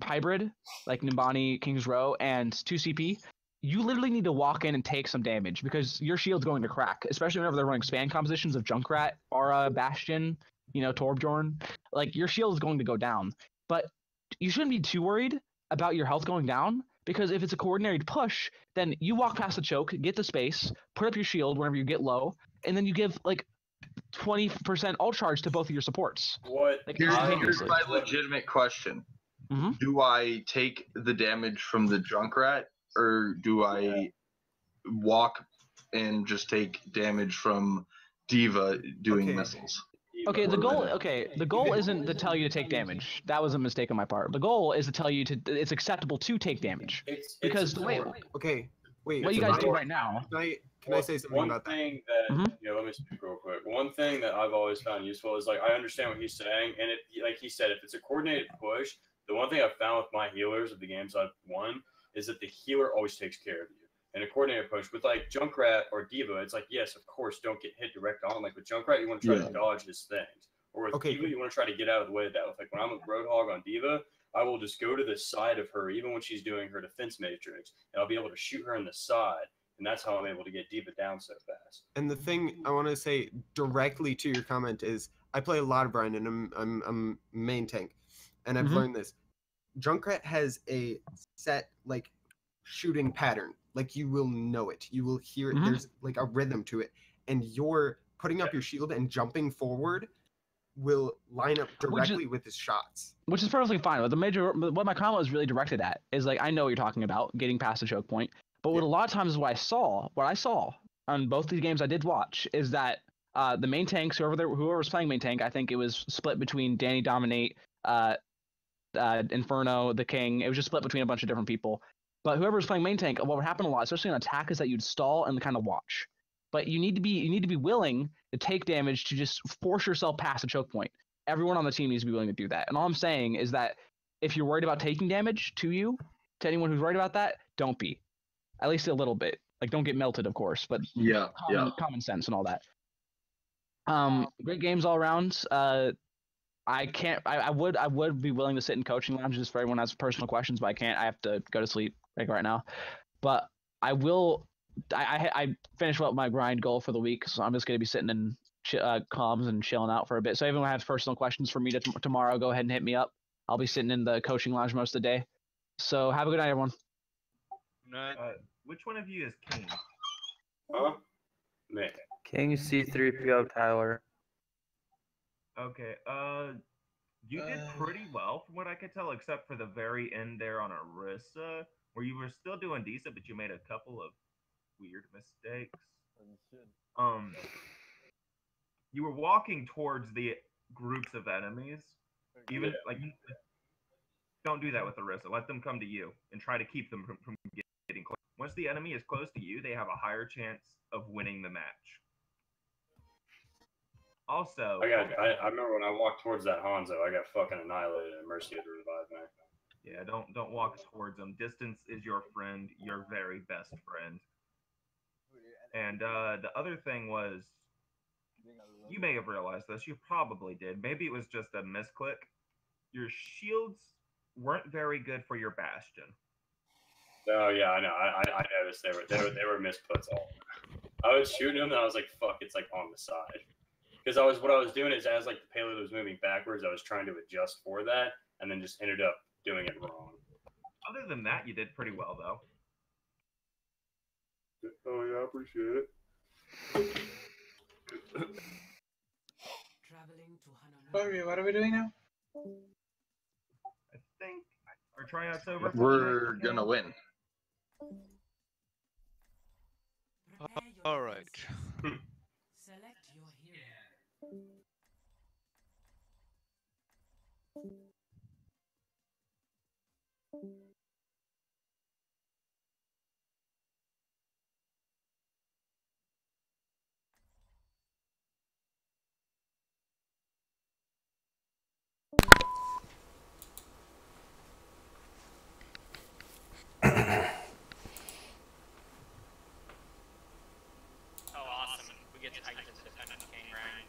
hybrid, like Nimbani, King's Row, and 2CP. You literally need to walk in and take some damage because your shield's going to crack, especially whenever they're running span compositions of Junkrat, Aura, Bastion, Torbjorn. Like, your shield is going to go down. But you shouldn't be too worried about your health going down, because if it's a coordinated push, then you walk past the choke, get the space, put up your shield whenever you get low, and then you give, like, 20% ult charge to both of your supports. What? Like, Here's my legitimate question. Mm-hmm. Do I take the damage from the Junkrat, or do I walk and just take damage from Diva doing missiles? Okay, the goal isn't to tell you to take damage. That was a mistake on my part. The goal is to tell you it's acceptable to take damage. Because the way Okay, wait. what you guys do right now. Can I say something about that? One thing that let me speak real quick. One thing that I've always found useful is, like, I understand what he's saying, and like he said, if it's a coordinated push, the one thing I've found with my healers of the games I've won is that the healer always takes care of you. And a coordinated push with, like, Junkrat or Diva, it's like, yes, of course, don't get hit direct on. Like, with Junkrat, you want to try to dodge his things. Or with Diva, you want to try to get out of the way of that. With, like, when I'm with Roadhog on Diva, I will just go to the side of her, even when she's doing her defense matrix, and I'll be able to shoot her in the side. And that's how I'm able to get Diva down so fast. And the thing I want to say directly to your comment is, I play a lot of Brian, and I'm main tank, and I've learned this. Junkrat has a set, like, shooting pattern. Like, you will know it. You will hear it. There's, like, a rhythm to it. And you're putting up your shield and jumping forward will line up directly with his shots. Which is perfectly fine. But what my comment was really directed at is, like, I know what you're talking about, getting past the choke point. But what a lot of times what I saw on both these games I did watch is that the main tanks, whoever was playing main tank, I think it was split between Danny Dominate, Inferno, the King. It was just split between a bunch of different people. But whoever was playing main tank, what would happen a lot, especially on attack, is that you'd stall and kind of watch. But you need to be willing to take damage to just force yourself past the choke point. Everyone on the team needs to be willing to do that. And all I'm saying is that if you're worried about taking damage to anyone who's worried about that, don't be. At least a little bit. Like, don't get melted, of course, but common sense and all that. Great games all around. I would be willing to sit in coaching lounges for everyone who has personal questions, but I can't. I have to go to sleep right now. But I will. I finished up my grind goal for the week, so I'm just gonna be sitting in comms and chilling out for a bit. So if anyone has personal questions for me tomorrow, go ahead and hit me up. I'll be sitting in the coaching lounge most of the day. So have a good night, everyone. Which one of you is King? Huh? Me. King C3PO Tyler. Okay, you did pretty well from what I could tell, except for the very end there on Arissa, where you were still doing decent, but you made a couple of weird mistakes. You were walking towards the groups of enemies. Don't do that with Arissa. Let them come to you and try to keep them from getting close. Once the enemy is close to you, they have a higher chance of winning the match. Also, I remember when I walked towards that Hanzo, I got fucking annihilated, and Mercy had to revive me. Yeah, don't walk towards them. Distance is your friend, your very best friend. And the other thing was, You may have realized this. You probably did. Maybe it was just a misclick. Your shields weren't very good for your bastion. Oh yeah, I know. I noticed they were misputs all. I was shooting them and I was like, "Fuck!" It's like on the side. Because what I was doing is as like the payload was moving backwards, I was trying to adjust for that, and then just ended up doing it wrong. Other than that, you did pretty well though. Oh yeah, I appreciate it. Okay, what are we doing now? I think our tryouts over. We're gonna win. All right. Select your hero. Oh, awesome. We get to Titan to defend on King, right?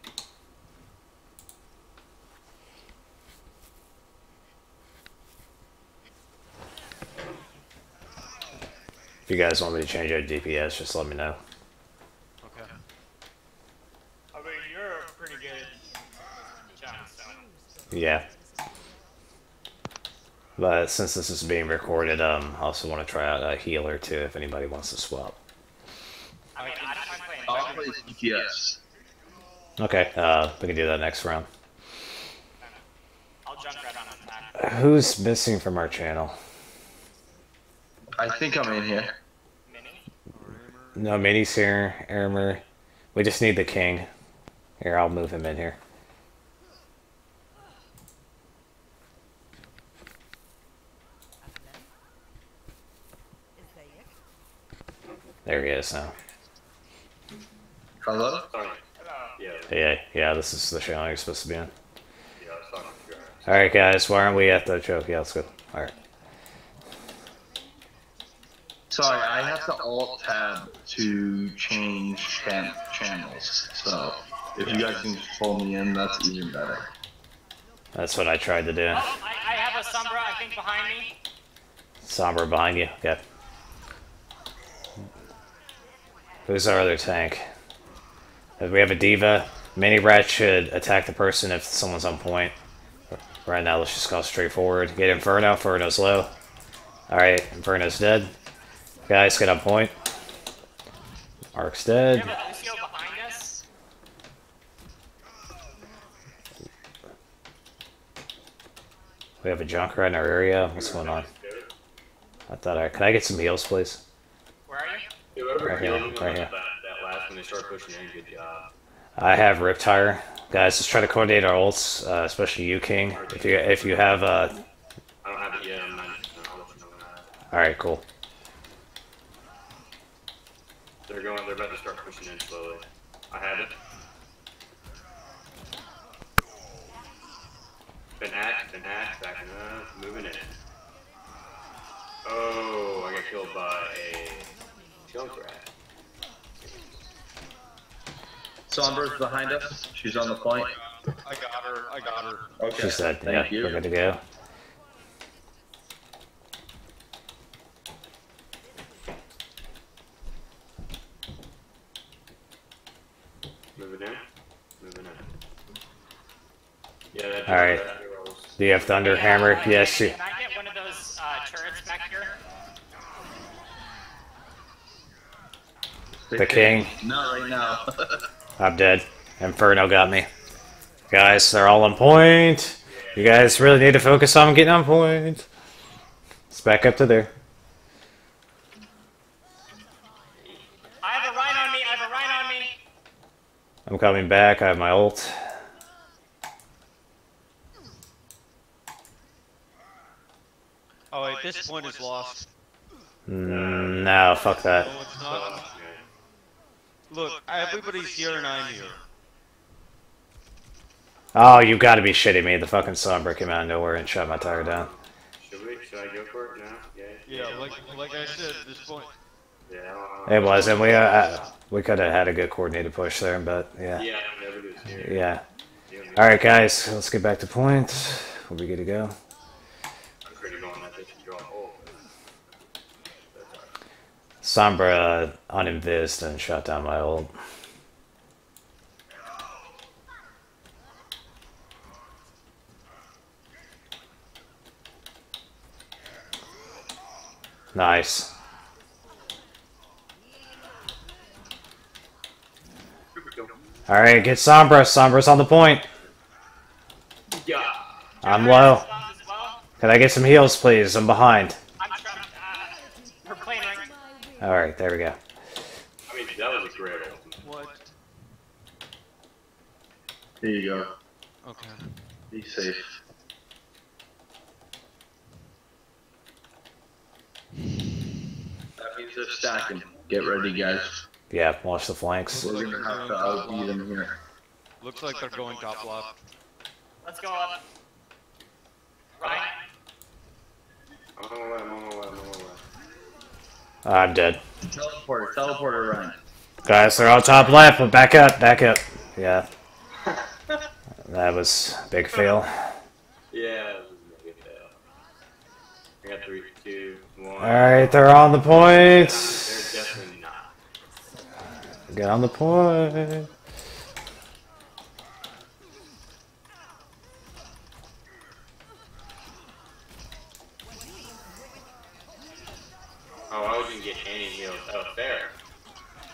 If you guys want me to change out DPS, just let me know. Okay. I mean, you're pretty good, John, so. Yeah. But since this is being recorded, I also want to try out a healer too, if anybody wants to swap. I mean, I don't mind playing. I'll play DPS. Okay, we can do that next round. I'll jump right on attack. Who's missing from our channel? I think I'm in here. No, Mini's here, Armor. We just need the king. Here, I'll move him in here. There he is now. Hello? Yeah, this is the channel you're supposed to be on. Alright guys, why aren't we at the choke? Yeah, let's go. Alright. Sorry, I have to alt tab to change channels. So if you guys can pull me in, that's even better. That's what I tried to do. Oh, I have a Sombra, I think, behind me. Sombra behind you. Okay. Who's our other tank? If we have a diva, Mini Rat should attack the person if someone's on point. Right now, let's just go straight forward. Get Inferno. Inferno's low. Alright, Inferno's dead. Guys, get on point. Ark's dead. We have a Lucio behind us. We have a Junkrat in our area. What's going on? Can I get some heals, please? Where are you? Right here. Right here. That last when they start pushing in, good job. I have Riptire. Guys, let's try to coordinate our ults, especially you, King. If you have I don't have it yet. I'll let you know when I... All right, cool. They're about to start pushing in slowly. I have it. Been hacked, backing up, moving in. Oh, I got killed by a Junkrat. Sombra's behind us. She's on the point. I got her. Okay. She said, yeah, Thank you. we're good to go. Moving in. Yeah, that Alright. Do you have Thunder Hammer? Yes, you. Can I get one of those turrets back here? The King. Not right now. I'm dead. Inferno got me. Guys, they're all on point. You guys really need to focus on getting on point. Let's back up to there. I have a Rhine on me. I'm coming back. I have my ult. Oh wait, this point is lost. No, fuck that. No, it's not. Look, everybody's here and I'm here. Oh, you gotta be shitting me. The fucking Sombra came out of nowhere and shut my tire down. Should I go for it now? Yeah, like I said, this point. Yeah. It was, and We could have had a good coordinated push there, but yeah. Yeah, never gets here. Yeah. Alright, guys, let's get back to point. We'll be good to go. I'm pretty going at this and draw. Oh. Sombra uninvised and shot down my ult. Nice. Alright, get Sombra. Sombra's on the point. Yeah. I'm low. Can I get some heals, please? I'm behind. Alright, there we go. I mean, that was a great ult. What? Here you go. Okay. Be safe. That means they're stacking. Get ready, guys. Yeah, watch the flanks. We're gonna have to outbeat them here. Looks like they're going top left. Let's go up. Right. I'm on my way, I'm on my way, I'm on my way. I'm dead. Teleporter, Ryan. Guys, they're on top left, but back up, back up. Yeah. That was a big fail. Yeah, that was a big fail. I got 3, 2, 1. Alright, they're on the point. They're definitely not. Get on the point. Oh, I didn't get any heals. Oh, there.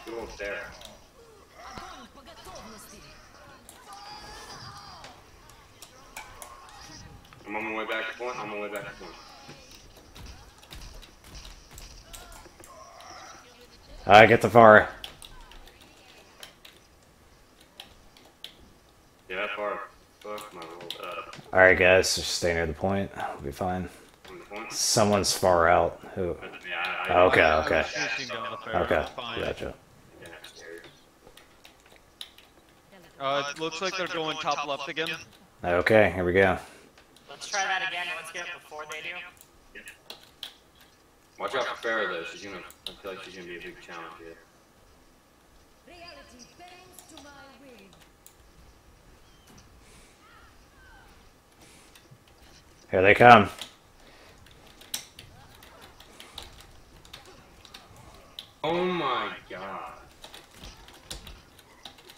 Who was there? I'm on my way back to point. I'm on my way back to point. I get the far. Yeah, that far. Fuck my rolled up. Alright, guys, just stay near the point. We'll be fine. Someone's far out. Who? Okay, okay. Okay, gotcha. It looks like they're going top left again. Okay, here we go. Let's try that again. Let's get it before they do. Watch out for Farrah though. She's gonna. I feel like she's gonna be a big challenge here. Here they come. Oh my god.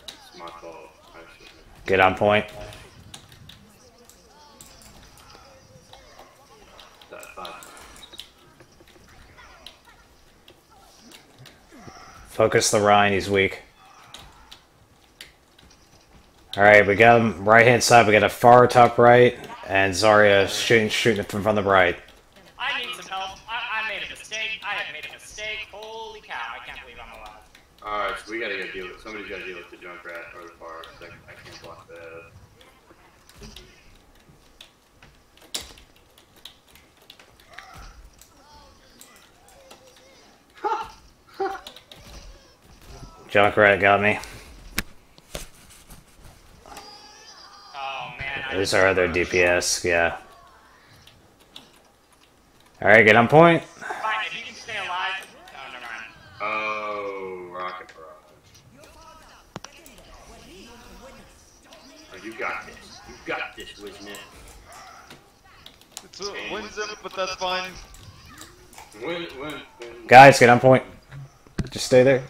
It's my fault. Get on point. Focus the Rhine, he's weak. Alright, we got him right hand side, we got a far top right, and Zarya shooting from the right. I need some help. I made a mistake. I have made a mistake. Holy cow, I can't believe I'm alive. Alright, so we gotta go deal with. Somebody's gotta deal with the Junkrat or the bar. I can't block that. Junkrat got me. Oh man. There's our other DPS, yeah. Alright, get on point. Fine, if you can stay alive. Oh, never mind. Oh, Rocket Barrage. Oh, you got this. You got this, Wiznet. It's a wins him, but that's fine. Win. Guys, get on point. Just stay there.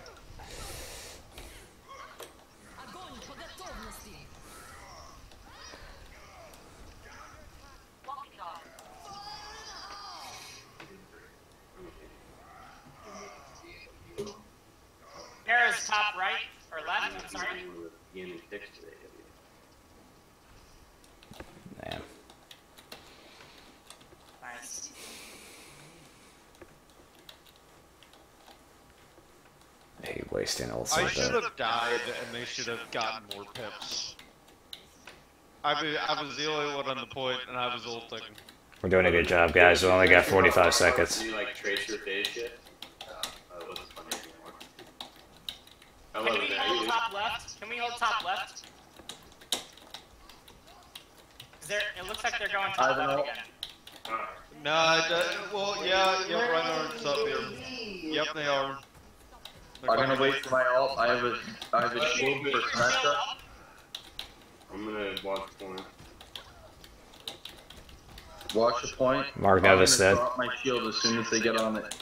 Farrah's top right or left. I'm sorry. Damn. Nice. Hey, wasting ults I like should that. have died, and they should have gotten more pips. I was the only one on the point, and I was ulting. We're doing a good job, guys. We only got 45 seconds. Can you like trace your phase shit? It wasn't funny anymore. I love Can we hold top left? Can we hold top left? It looks like they're going top left again. Nah, well, yeah, Reinhardt's up here. Yep, they are. I'm gonna wait for my ult. I have a shield for Symmetra. I'm gonna watch point. Watch the point. Mark I'm Novis gonna dead. drop my shield as soon as they get on it.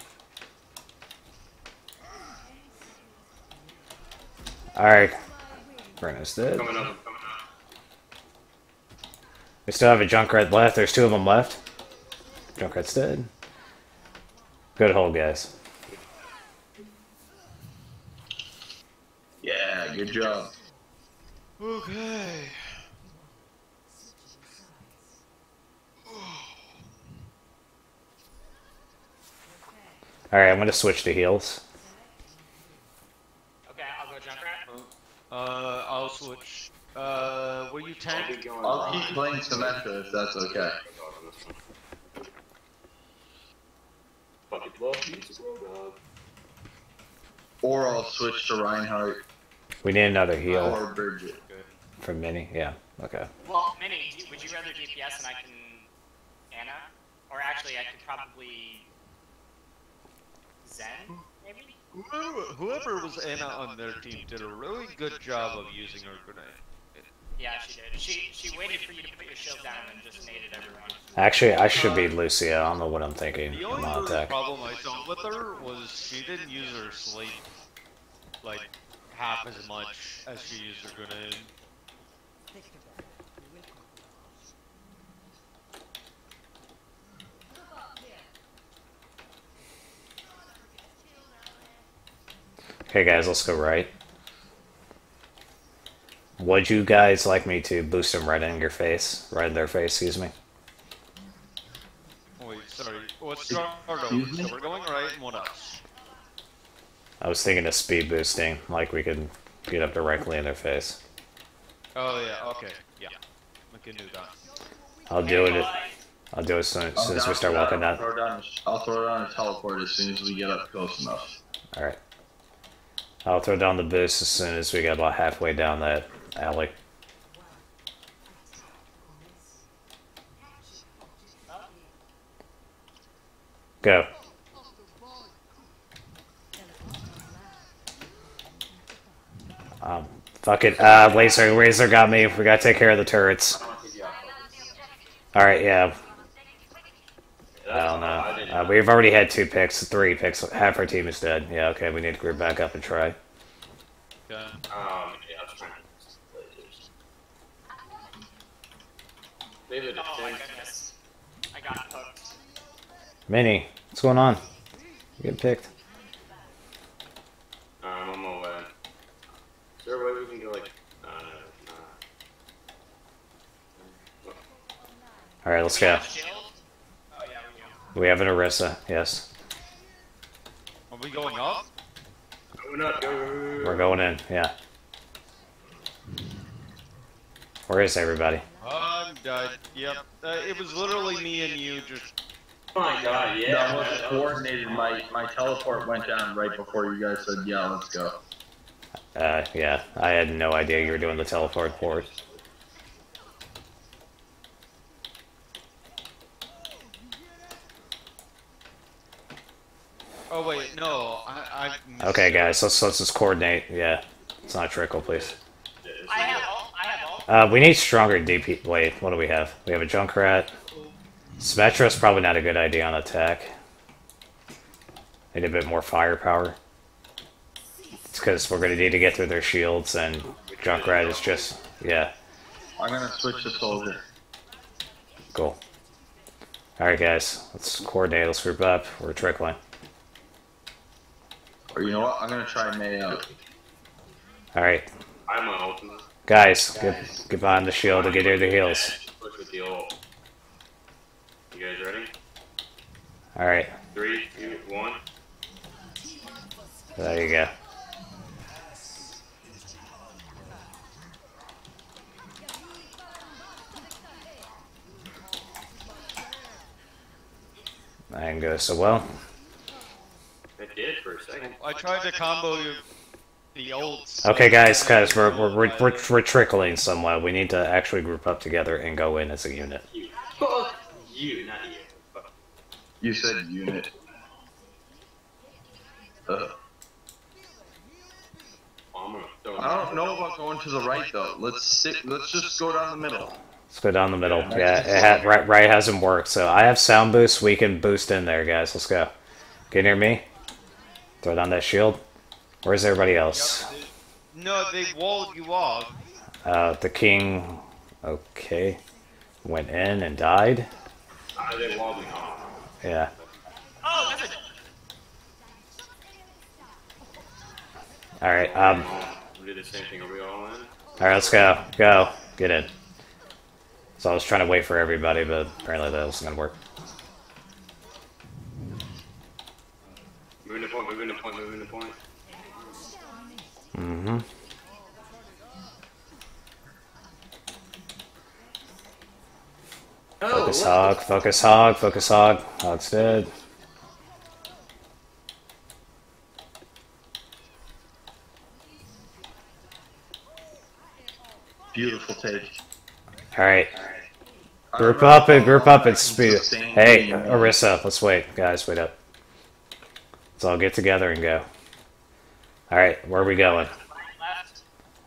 Alright. Bruno's dead. Coming up. We still have a Junkrat left. There's 2 of them left. Junkrat's dead. Good hold, guys. Yeah, good job. Okay. Alright, I'm gonna switch to heals. Okay, I'll go Junkrat. I'll switch. Will you tank? I'll keep playing Symmetra if that's okay. Or I'll switch to Reinhardt. We need another heal. Or Bridget. From Mini? Yeah, okay. Well, Minnie, would you rather DPS and I can Anna? Or actually, I could probably Zen, maybe? Whoever was Anna on their team did a really good job of using her grenade. Yeah, she did. She waited for you to put your shield down and then just naded everyone. Actually, I should be Lucia. I don't know what I'm thinking. The I'm only on attack. problem I saw with her was she didn't use her sleep like half as much as she used her grenade. Okay, guys, let's go right. Would you guys like me to boost them right in your face? Right in their face, excuse me. Wait, sorry. What's start over? So we're going right, and what else? I was thinking of speed boosting, like we could get up directly in their face. Oh yeah, okay, yeah. We can do that. I'll do it. I'll do it as soon as we start walking down. I'll throw down a teleport as soon as we get up close enough. Alright. I'll throw down the boost as soon as we get about halfway down that alley. Go. Fuck it. Razor got me. We gotta take care of the turrets. Alright, yeah. I don't know. We've already had 2 picks, 3 picks. Half our team is dead. Yeah, okay, we need to group back up and try. Okay. Yeah, I was trying to Oh my goodness. I got hooked. Minnie, what's going on? You getting picked. I'm on my way. Is there a way we can go like... Alright, let's go. We have an Orisa, yes. Are we going up? We're going in, yeah. Where is everybody? I'm dead. Yep. It was literally me and you just... Oh my god, yeah. That was coordinated. My teleport went down right before you guys said, yeah, let's go. Yeah. I had no idea you were doing the teleport port. Oh wait, no, I Okay, guys, let's just coordinate. Yeah, it's not trickle, please. I have all. We need stronger DP. Wait, what do we have? We have a Junkrat. Symmetra's probably not a good idea on attack. Need a bit more firepower. It's because we're gonna need to get through their shields, and Junkrat is just yeah. I'm gonna switch to soldier. Cool. All right, guys, let's coordinate. Let's group up. We're trickling. Or you know what? I'm gonna try Mayo. All right, I'm on ultimate. guys, get behind the shield and get near the heals. Push with the ult. You guys ready? All right, 3, 2, 1. there you go. That didn't go so well. It did for a second. I tried to combo you the old. Okay, guys, we're trickling somewhat. We need to actually group up together and go in as a unit. Fuck you, not you. Fuck. You said unit. I don't know about going to the right though. Let's just go down the middle. Let's go down the middle. Yeah, right hasn't worked, so I have sound boost. We can boost in there, guys. Let's go. Get near me. Throw down that shield. Where's everybody else? No, they walled you off. The king. Okay. Went in and died. They walled me off. Yeah. Oh, that's a... Alright, We did the same thing. Are we all in? Alright, let's go. Go. Get in. So I was trying to wait for everybody, but apparently that wasn't gonna work. Moving to point, moving to point, moving to point. Mm-hmm. Focus hog, focus hog, focus hog. Hog's dead. Beautiful take. Alright. Group up and speed. Hey, Orisa, let's wait. Guys, wait up. Let's all get together and go. Alright, where are we going?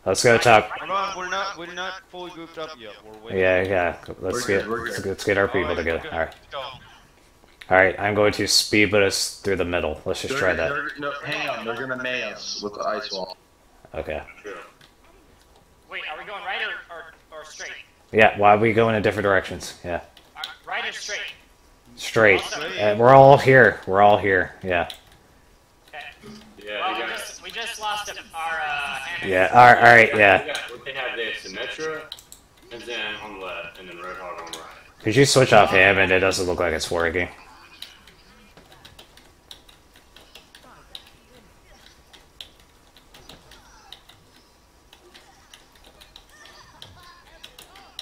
Let's go top. Hold on, we're not fully grouped up yet. We're waiting. Yeah. Let's get our people together. Alright. Alright, I'm going to speed us through the middle. Let's just try that. No, hang on, they're gonna may us with the ice wall. Okay. Wait, are we going right or straight? Yeah, why are we going in different directions? Yeah. Right or straight? Straight. We're all here. We're all here. Yeah. Okay. Yeah, well, we just lost our Yeah, alright, yeah. They have the Symmetra, and then on the left, and then Roadhog on the right. Could you switch off Hammond? It doesn't look like it's working.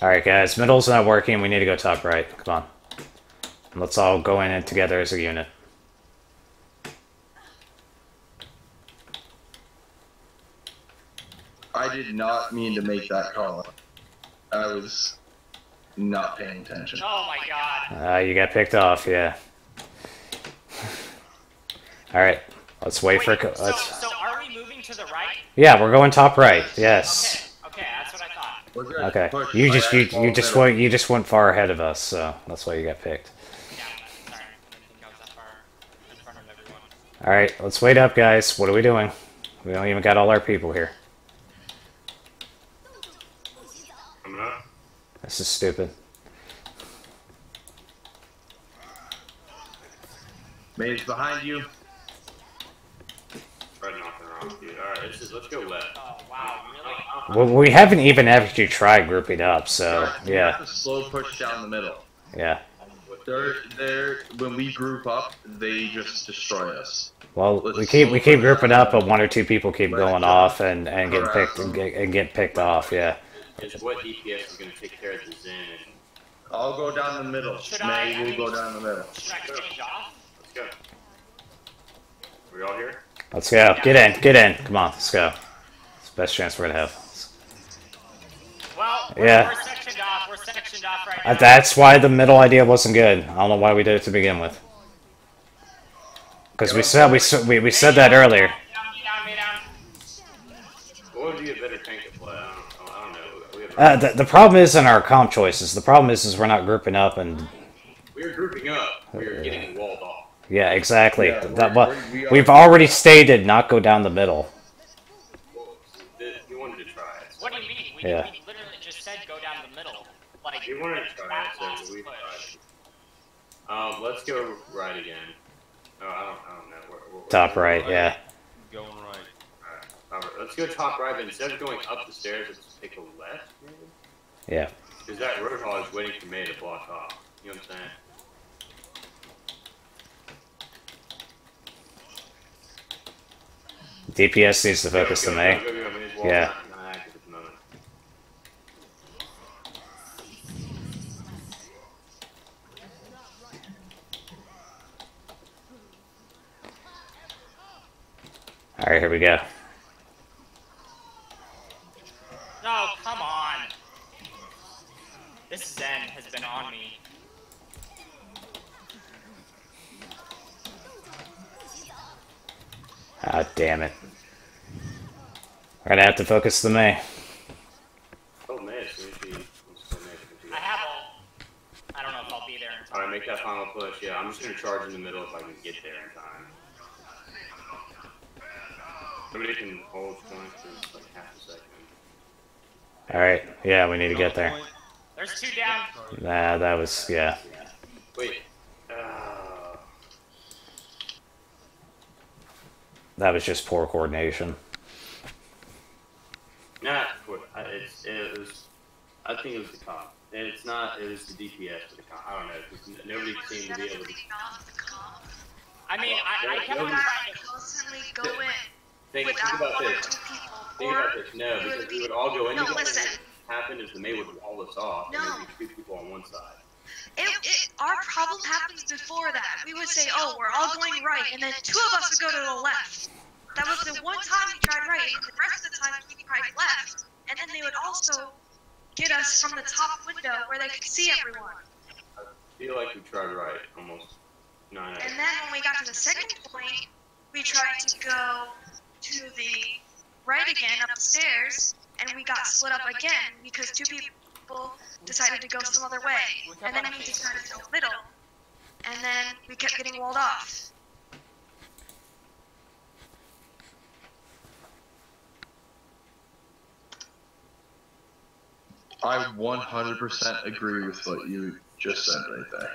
Alright guys, middle's not working, we need to go top right. Come on. Let's all go in it together as a unit. I did not mean to make that call. I was not paying attention. Oh my god. You got picked off, yeah. Alright, let's wait for... So are we moving to the right? Yeah, we're going top right, yes. Okay, that's what I thought. Okay, you just went far ahead of us, so that's why you got picked. Alright, let's wait up, guys. What are we doing? We don't even got all our people here. This is stupid. Mage behind you. Alright, let's go left. Oh, wow, really? Well, we haven't even actually tried grouping up, so yeah. Have to slow push down the middle. Yeah. When we group up, they just destroy us. Well, we keep grouping up, but one or two people keep going off and getting picked off. Yeah. It's what DPS is going to take care of the Zen. I'll go down the middle. May will go down the middle. Should I change off? Let's go. We all here? Let's go. Get in. Come on, let's go. It's the best chance we're gonna have. Well, yeah. We're sectioned off right now. That's why the middle idea wasn't good. I don't know why we did it to begin with. Because we said that earlier. What would be a better tank to play? I don't know. The problem isn't our comp choices. The problem is we're not grouping up and. We're grouping up. We're getting walled off. Yeah, exactly. We've already stated not go down the middle. You wanted to try it. What do you mean? We literally just said go down the middle. Like, you wanted to try it, so we tried it. Let's go right again. Oh, I don't know. Top right, yeah. Going right. Alright, let's go top right, but instead of going up the stairs, let's take a left, maybe? Yeah. Because that Roadhog is waiting for me to block off. You know what I'm saying? DPS needs to focus the May. Yeah. Alright, here we go. No, come on. This Zen has been on me. Ah, damn it. We're gonna have to focus the May. Oh, man, so I have all. I don't know if I'll be there in time. Alright, make that final push. Yeah, I'm just gonna charge in the middle if I can get there in time. Somebody can hold point for like half a second. Alright, yeah, we need to get there. There's 2 down. Nah, that was, yeah. Wait. That was just poor coordination. Nah, it was. I think it was the comp. It's not. It was the DPS for the comp. I don't know. Nobody seemed to be able to. I mean, I kept on trying to constantly go in. Think about this. Think about this. No, because we would all go in. No, listen. What happened is the May would wall us off, and there'd be 2 people on one side. Our problem happens before that. We would say, oh, we're all going right, and then 2 of us would go to the left. That was the one time we tried right, and the rest of the time we tried left. And then they would also get us from the top window where they could see everyone. I feel like we tried right almost 9 out of 10. And then when we got to the second point, we tried to go to the right again up the stairs, and we got split up again because 2 people decided to go some other way. And then we decided to go middle, and then we kept getting walled off. I 100% agree with what you just said right there.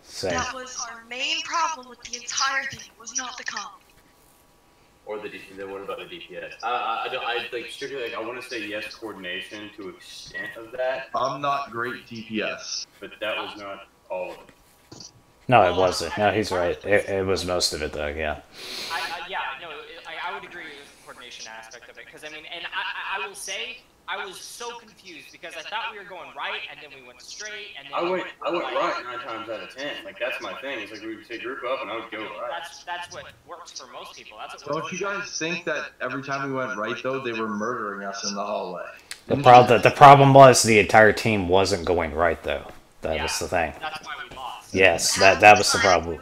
Same. That was our main problem with the entire thing, was not the comp. Or what about the DPS? I like strictly like I want to say yes coordination to extent of that. I'm not great DPS, but that was not all of it. No, it wasn't. No, he's right. It was most of it, though, yeah. I would agree with the coordination aspect of it, because I mean, and I will say, I was so confused because I thought we were going right, and then we went straight, and then I went right 9 times out of 10. Like that's my thing. It's like we would say group up, and I would go right. That's what works for most people. That's what Don't you guys think that every time we went right, though, they were murdering us in the hallway? The problem was the entire team wasn't going right, though. That was the thing. That's why we lost. Yes, that was the problem.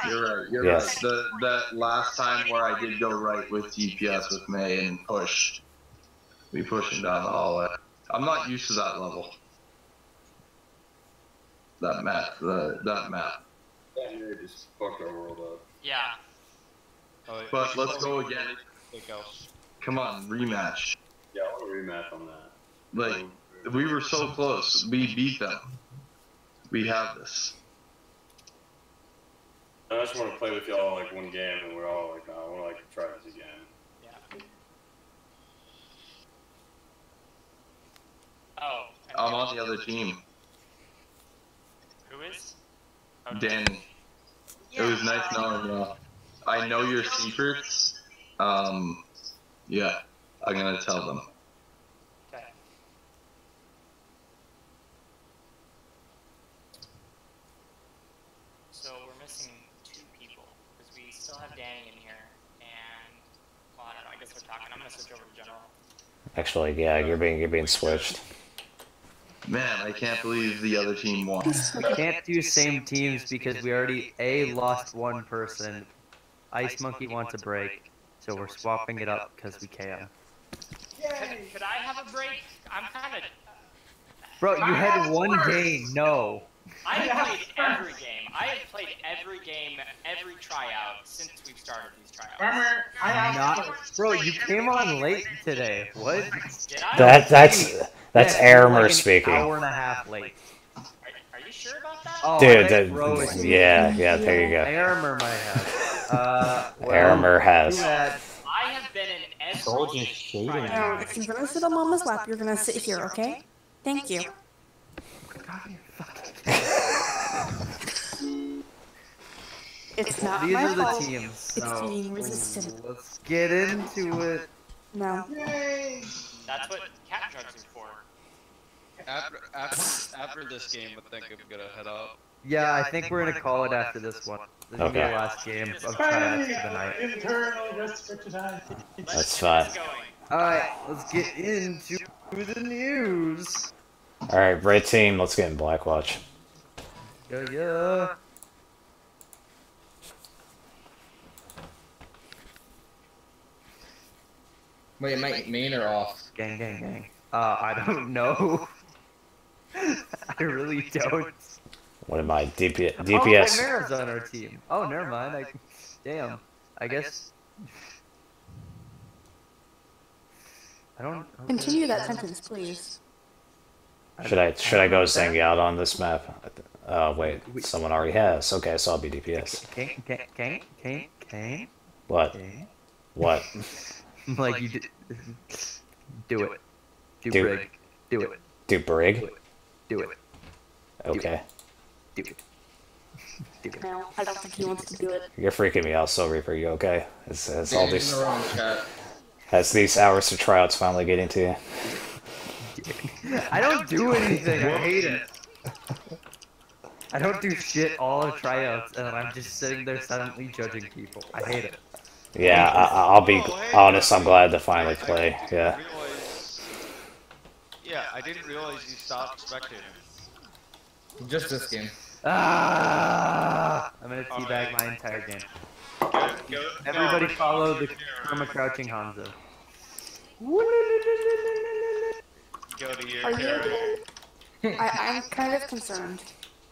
You're right. You're Yes. right. That last time where I did go right with DPS with May and pushed, we pushed him down the hallway. I'm not used to that level. That map. That map. That really just fucked our world up. Yeah. But let's go again. Come on, rematch. Yeah, I want a rematch on that. Like, we were so close. We beat them. We have this. I just want to play with y'all like one game, and we're all like, I want to like try this again. Yeah. Oh. I'm on the other team. Who is? Danny. It was nice knowing you. I know your secrets. Yeah. I'm gonna tell them. Okay. So we're missing 2 people because we still have Danny in here, and well, I don't know. I guess we're talking. I'm gonna switch over to general. Actually, yeah, you're being switched. Man, I can't believe the other team won. We can't do same teams because we already lost 1 person. Ice Monkey wants a break, so we're swapping it up because we can. Could I have a break? I'm kind of. Bro, you had 1 game. No. I have played every game. I have played every game, every tryout since we've started these tryouts. Bro, you came on late today. What? That's Aramer speaking. An hour and a half late. Are you sure about that? Oh, Dude, yeah, there you go. Aramer might have. Aramer has. I have been an SC Now, if you're gonna sit on Mama's lap, you're gonna sit here, okay? Thank you. It's not These my are the fault. teams. It's being resistant. Let's get into it. No. That's what cat drugs are for. After this game, I think I'm gonna head out. Yeah, I think we're gonna call it after this one. This is gonna be the last game of tryouts for the night. Internal just for tonight. That's fine. Alright, let's get into the news. Alright, red team, let's get in Blackwatch. Yeah. Wait, am I main or off? Gang, gang, gang. I don't know. I really don't. What am I? Oh, DPS. Chimera's on our team. Oh, never mind. Damn. I guess. I don't. Okay. Continue that sentence, please. Should I go Zang out on this map? Wait, someone already has. Okay, so I'll be DPS. Kane? What? What? Like you did. Do it. Do brig. Do it. Do brig? Do it. Okay. Do it. Do it. No, I don't think he wants to do it. You're freaking me out, Soul Reaper. You okay? Has all these... in the wrong chat. Has these hours of tryouts finally getting to you? I don't do anything. I hate it. I don't do shit all of tryouts, and I'm just sitting there silently judging people. I hate it. Yeah, I'll be honest. I'm glad to finally play. Yeah. Yeah, I didn't realize you stopped spectating. Just this game. I'm gonna teabag my entire game. Everybody follow the Karma Crouching Hanzo. Go to your Are you? I'm kind of concerned.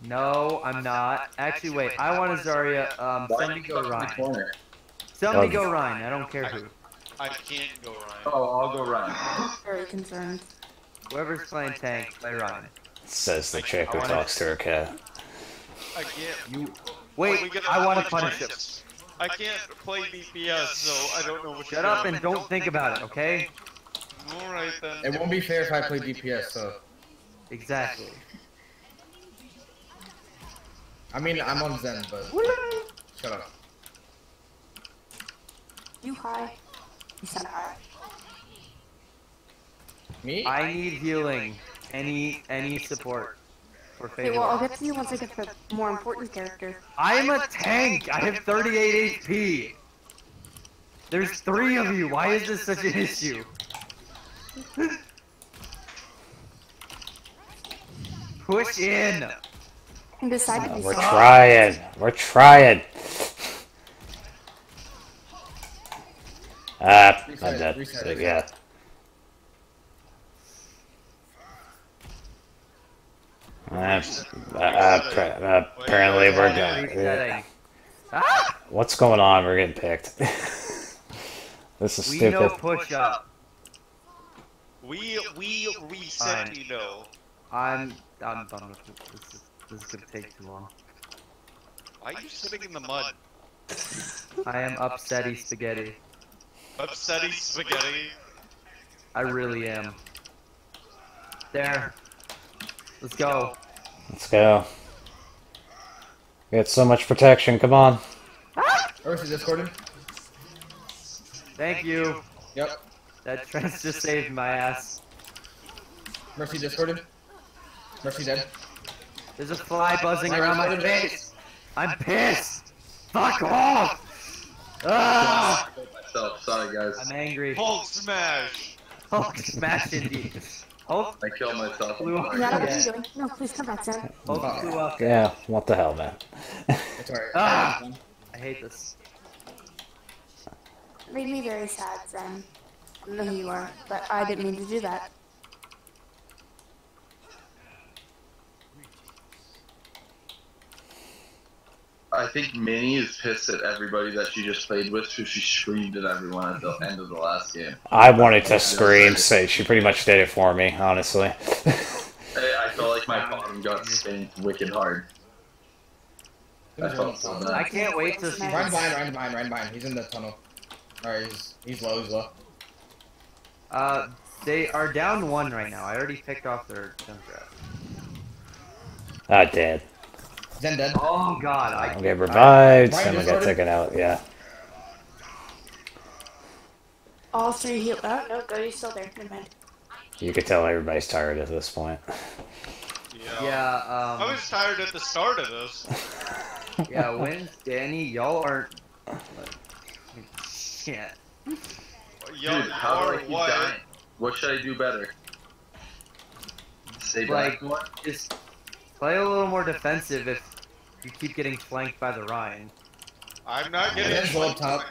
No, I'm not. Actually, wait. I want a Zarya. Somebody go Ryan. Somebody go Ryan. I don't care who. I can't go Ryan. Oh, I'll go Ryan. Very concerned. Whoever's playing tank, play Ryan. Says the chick who talks to her cat. I can't. You wait. I want to punish him. I can't play DPS, so I don't know what. Shut up and don't think about it, okay? Alright then. It won't be fair if I play DPS, so. Exactly. I mean, I'm on Zen, but. Shut up. You high? You said high. Me? I need healing. Any support for Okay, Fable. well, I'll get to you once I get the more important character. I'm a tank. I have 38 HP. There's 3 of you. Why is this such an issue? Push in. And decided to We're trying. We're trying. I'm dead. Yeah. Apparently we're going. What's going on? We're getting picked. This is We stupid. know push up. We reset, you know. I'm done with this. This is gonna take too long. Why are you sitting in the mud? I am upsetty spaghetti. Upsetty spaghetti. I really am. There. Let's go. Let's go. We got so much protection. Come on. Mercy Discorded. Thank you. Yep. That trance just saved my ass. Mercy Discorded. Mercy dead. There's a fly buzzing around my face. I'm pissed. Fuck off. Ah! Myself. Sorry, guys. I'm angry. Hulk smash. Hulk smash indeed. Hulk. I killed myself. Flew up. Is that what you're doing? No, please come back, Zen. Hulk flew up. Yeah. What the hell, man? It's alright. Ah! I hate this. It made me very sad, Zen. I don't know who you are, but I didn't mean to do that. I think Minnie is pissed at everybody that she just played with, so she screamed at everyone at the end of the last game. I wanted to scream. Say she pretty much did it for me, honestly. I felt like my bottom got spanked wicked hard. I felt so bad. I can't wait to see. Ryan behind. He's in the tunnel. Alright, he's low. They are down 1 right now. I already picked off their Junkrat. I did. Zen dead. Oh god, I Okay, revived. Ryan Someone just got started? taken out. Yeah. All 3 heal. Oh, no, Cody's still there. Never mind. You could tell everybody's tired at this point. Yeah, I was tired at the start of this. yeah, when Danny, y'all aren't. Shit. Yo, Dude, how do I keep what? dying? What should I do better? Stay Like, back? just play a little more defensive if you keep getting flanked by the Ryan. I'm not Zen's getting. low up top.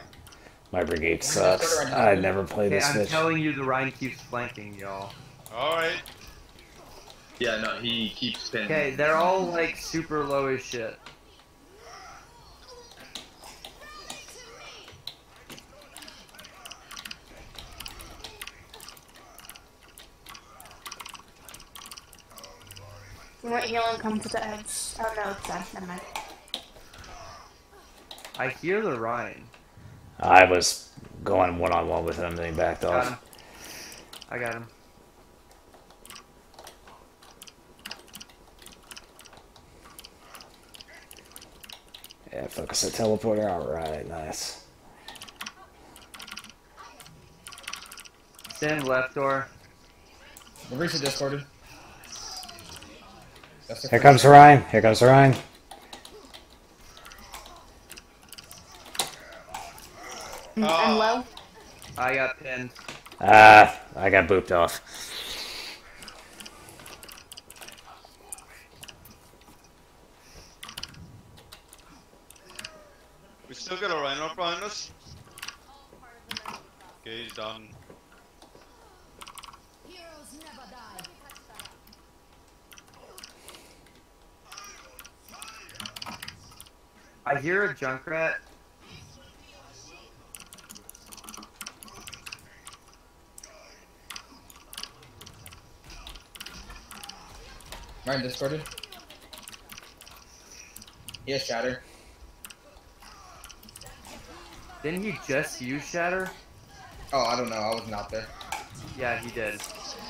My brigade sucks. I never play Okay, this I'm bitch. telling you, the Rhine keeps flanking, y'all. Alright. Yeah, no, he keeps spamming. Okay, they're all like super low as shit. You want healing, come to the edge. Oh no, it's done. Never mind. I hear the Rhine. I was going one-on-one with him, and he backed Got off. him. I got him. Yeah, focus the teleporter. Alright, nice. Stand left door. Marisa discorded. Here comes Ryan. Here comes Ryan. I'm low. I got pinned. Ah, I got booped off. We still got a Rhino behind us. Okay, he's done. I hear a Junkrat. Ryan discorded. He has shatter. Didn't he just use Shatter? Oh, I don't know. I wasn't out there. Yeah, he did.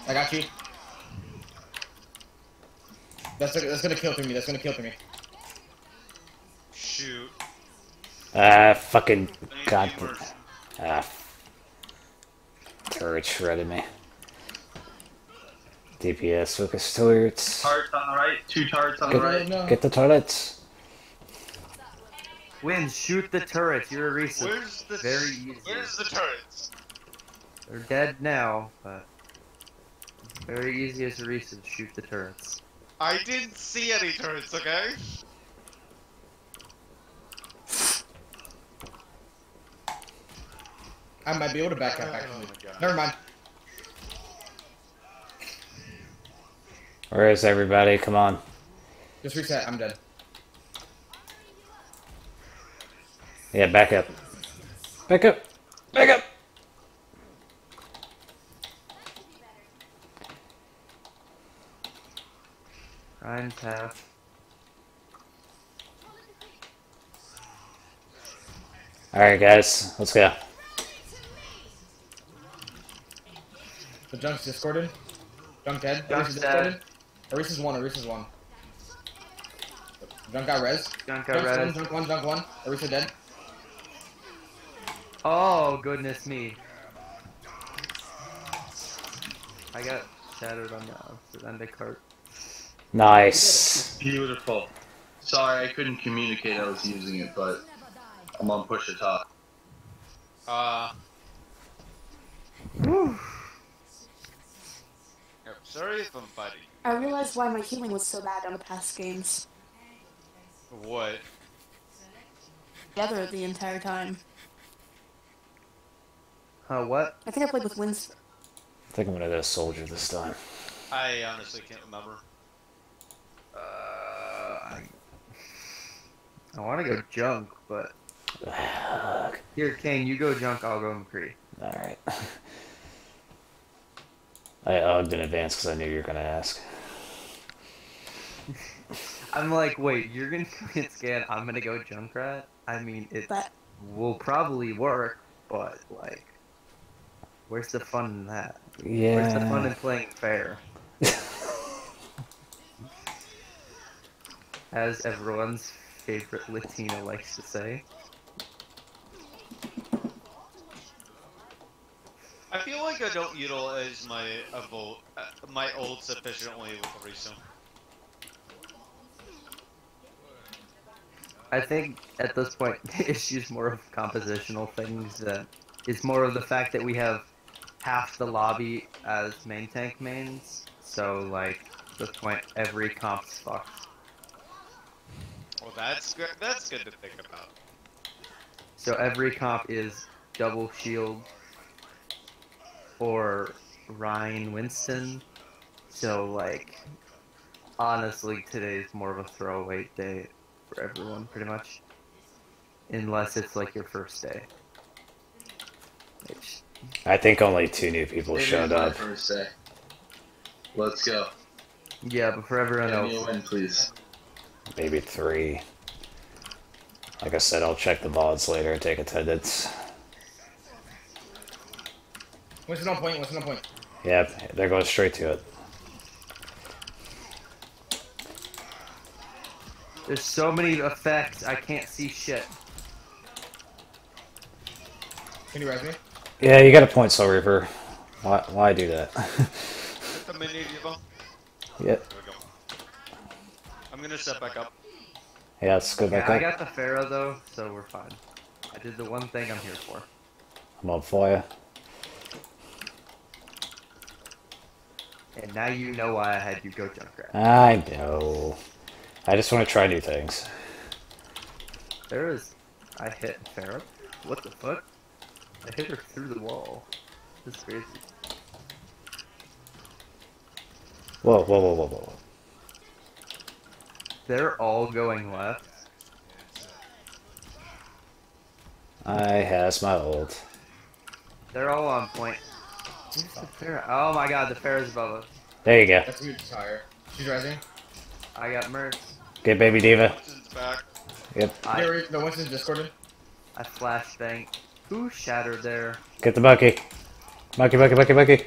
I got you. That's gonna kill through me. That's gonna kill through me. Shoot. Fucking god. Turret shredded me. DPS focus turrets. Turrets on the right. 2 turrets on the right. Get the turrets. Win, shoot the turrets. You're a reset. Where's the Very easy. Where's the turrets? They're dead now, but very easy as a reset. Shoot the turrets. I didn't see any turrets, okay? I might be able to back up actually. Never mind. Where is everybody? Come on. Just reset. I'm dead. Yeah, back up. Back up. Back up. Ryan's half. Alright, guys. Let's go. The Junk's discorded. Junk dead. Junk's Arisa's dead. discorded. Arisa's one. Arisa's one. Junk got res. Junk got res. Junk one. Junk one. Arisa dead. Oh, goodness me. I got shattered on the opposite end of cart. Nice. Beautiful. Sorry, I couldn't communicate I was using it, but I'm on push to top. Yep, sorry if I'm fighting. I realized why my healing was so bad on the past games. What? Together the entire time. What? I think I played with Wins. I think I'm gonna go soldier this time. I honestly can't remember. I want to go junk, but here, Kane, you go junk. I'll go McCree. All right. I ugged in advance because I knew you were gonna ask. I'm like, wait, you're gonna go get scanned. I'm gonna go Junkrat. I mean, it will probably work, but like, where's the fun in that? Yeah. Where's the fun in playing fair? As everyone's favorite Latina likes to say. I feel like I don't utilize my my ult sufficiently with Orisa. I think at this point the issue's more of compositional things. That it's more of the fact that we have half the lobby as main tank mains. So like at this point every comp's fucked. Well, that's good. That's good to think about. So every comp is double shield or Ryan Winston. So like, honestly, today's more of a throwaway day for everyone, pretty much. Unless it's like your first day. Which, I think only 2 new people It showed is my up. first day. Let's go. yeah, but for everyone Give me a else, win, please. Maybe 3. Like I said, I'll check the VODs later and take attendance. Winston on point. Winston on point. Yep, they're going straight to it. there's so many effects, I can't see shit. Can you res me? Yeah, you got a point, Soul Reaper. Why do that? The mini diva. Yep. There we go. I'm gonna step back up. Yeah, let's go back Yeah, I up. got the Pharaoh though, so we're fine. I did the one thing I'm here for. I'm up for you. And now you know why I had you go Junkrat. I know. I just want to try new things. I hit Pharaoh. What the fuck? I hit her through the wall. This is crazy. Whoa, whoa, whoa, whoa, whoa. They're all going left. I has my ult. They're all on point. Where's the Pharaoh? Oh my god, the Pharaoh's above us. There you go. That's me tire. She's rising. I got Mercs. Good baby diva. Winston's back. Yep. No, Winston's discorded. I flashbang. Who shattered there? Get the Bucky. Bucky, Bucky, Bucky, Bucky.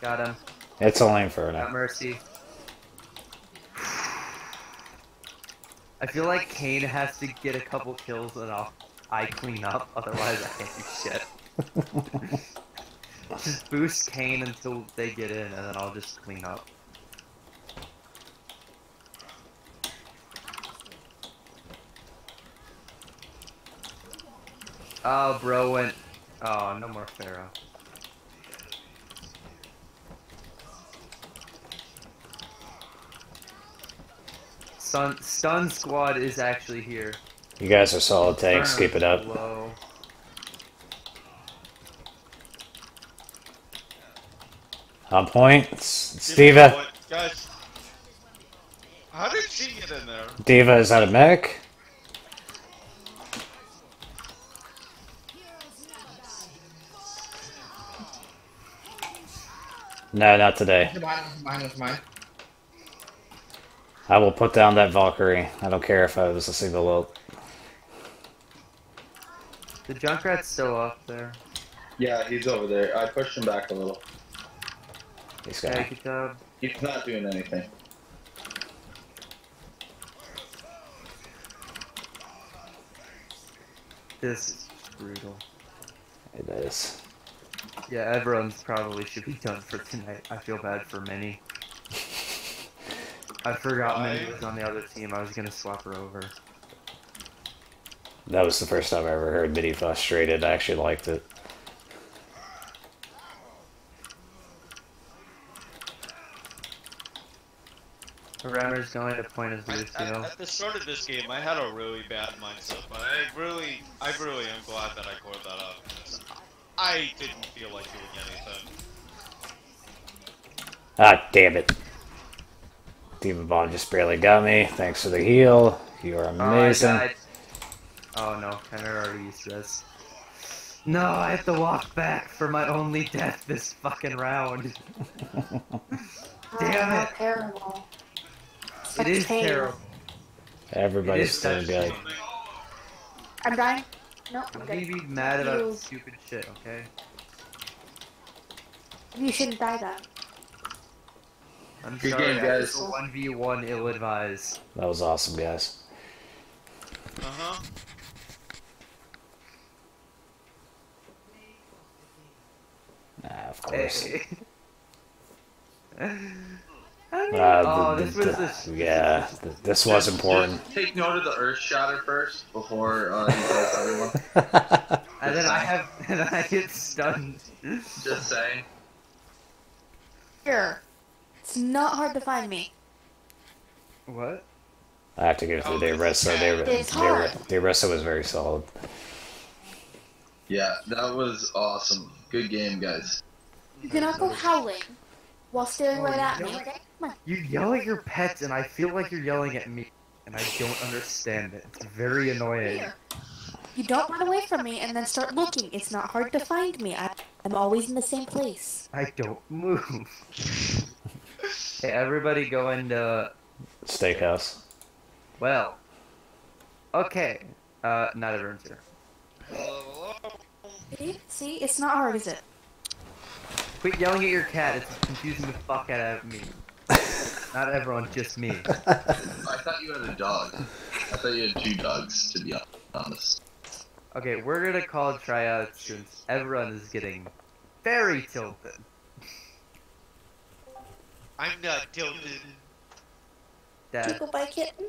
Got him. It's only Inferno. Got Mercy. I feel like Kane has to get a couple kills and I clean up, otherwise I can't do shit. Just boost Kane until they get in, and then I'll just clean up. Oh, bro went... Oh, no more Pharaoh. Stun squad is actually here. You guys are solid tanks. Keep it up. Low. On point. It's Diva. Guys, how did she get in there? Diva, is that a mech? No, not today. Mine. I will put down that Valkyrie. I don't care if I was a single ult. The Junkrat's still up there. Yeah, he's over there. I pushed him back a little. He's Yeah, got. good job. He's not doing anything. This is brutal. It is. Yeah, everyone's probably should be done for tonight. I feel bad for Minnie. I forgot Minnie was on the other team. I was gonna swap her over. That was the first time I ever heard Midi frustrated. I actually liked it. Rammer's going to point as Lucio. At the start of this game, I had a really bad mindset, but I really am glad that I cleared that up. I didn't feel like doing anything. Ah, damn it. Diva Bomb just barely got me. Thanks for the heal. You are amazing. Oh, I died. Oh no, I already used this. No, I have to walk back for my only death this fucking round. Damn it. Terrible. It is terrible. Everybody's still good. I'm dying. No, I'm Don't good. be mad about stupid shit, okay? You shouldn't die then. I'm Good sorry, game, guys. 1v1 ill-advised. That was awesome, guys. Uh-huh. Nah, of course. Hey. This was important. Just take note of the Earth Shatter first before you tell everyone. And then I get stunned. Just saying. Here. It's not hard to find me. What? I have to give it to the Ressa. It's hard. The Ressa was very solid. Yeah, that was awesome. Good game, guys. You cannot go howling while staring right at me, yell- okay? Come on. You yell at your pets, and I feel like you're yelling at me, and I don't understand it. It's very annoying. Here. You don't run away from me and then start looking. It's not hard to find me. I'm always in the same place. I don't move. Hey, everybody go into... Steakhouse. Well. Okay. Not everyone's here. See? It's not hard, is it? Quit yelling at your cat. It's confusing the fuck out of me. Not everyone, just me. I thought you had a dog. I thought you had 2 dogs, to be honest. Okay, we're gonna call tryouts since everyone is getting very tilted. I'm not tilted. Dad. Tickle by kitten?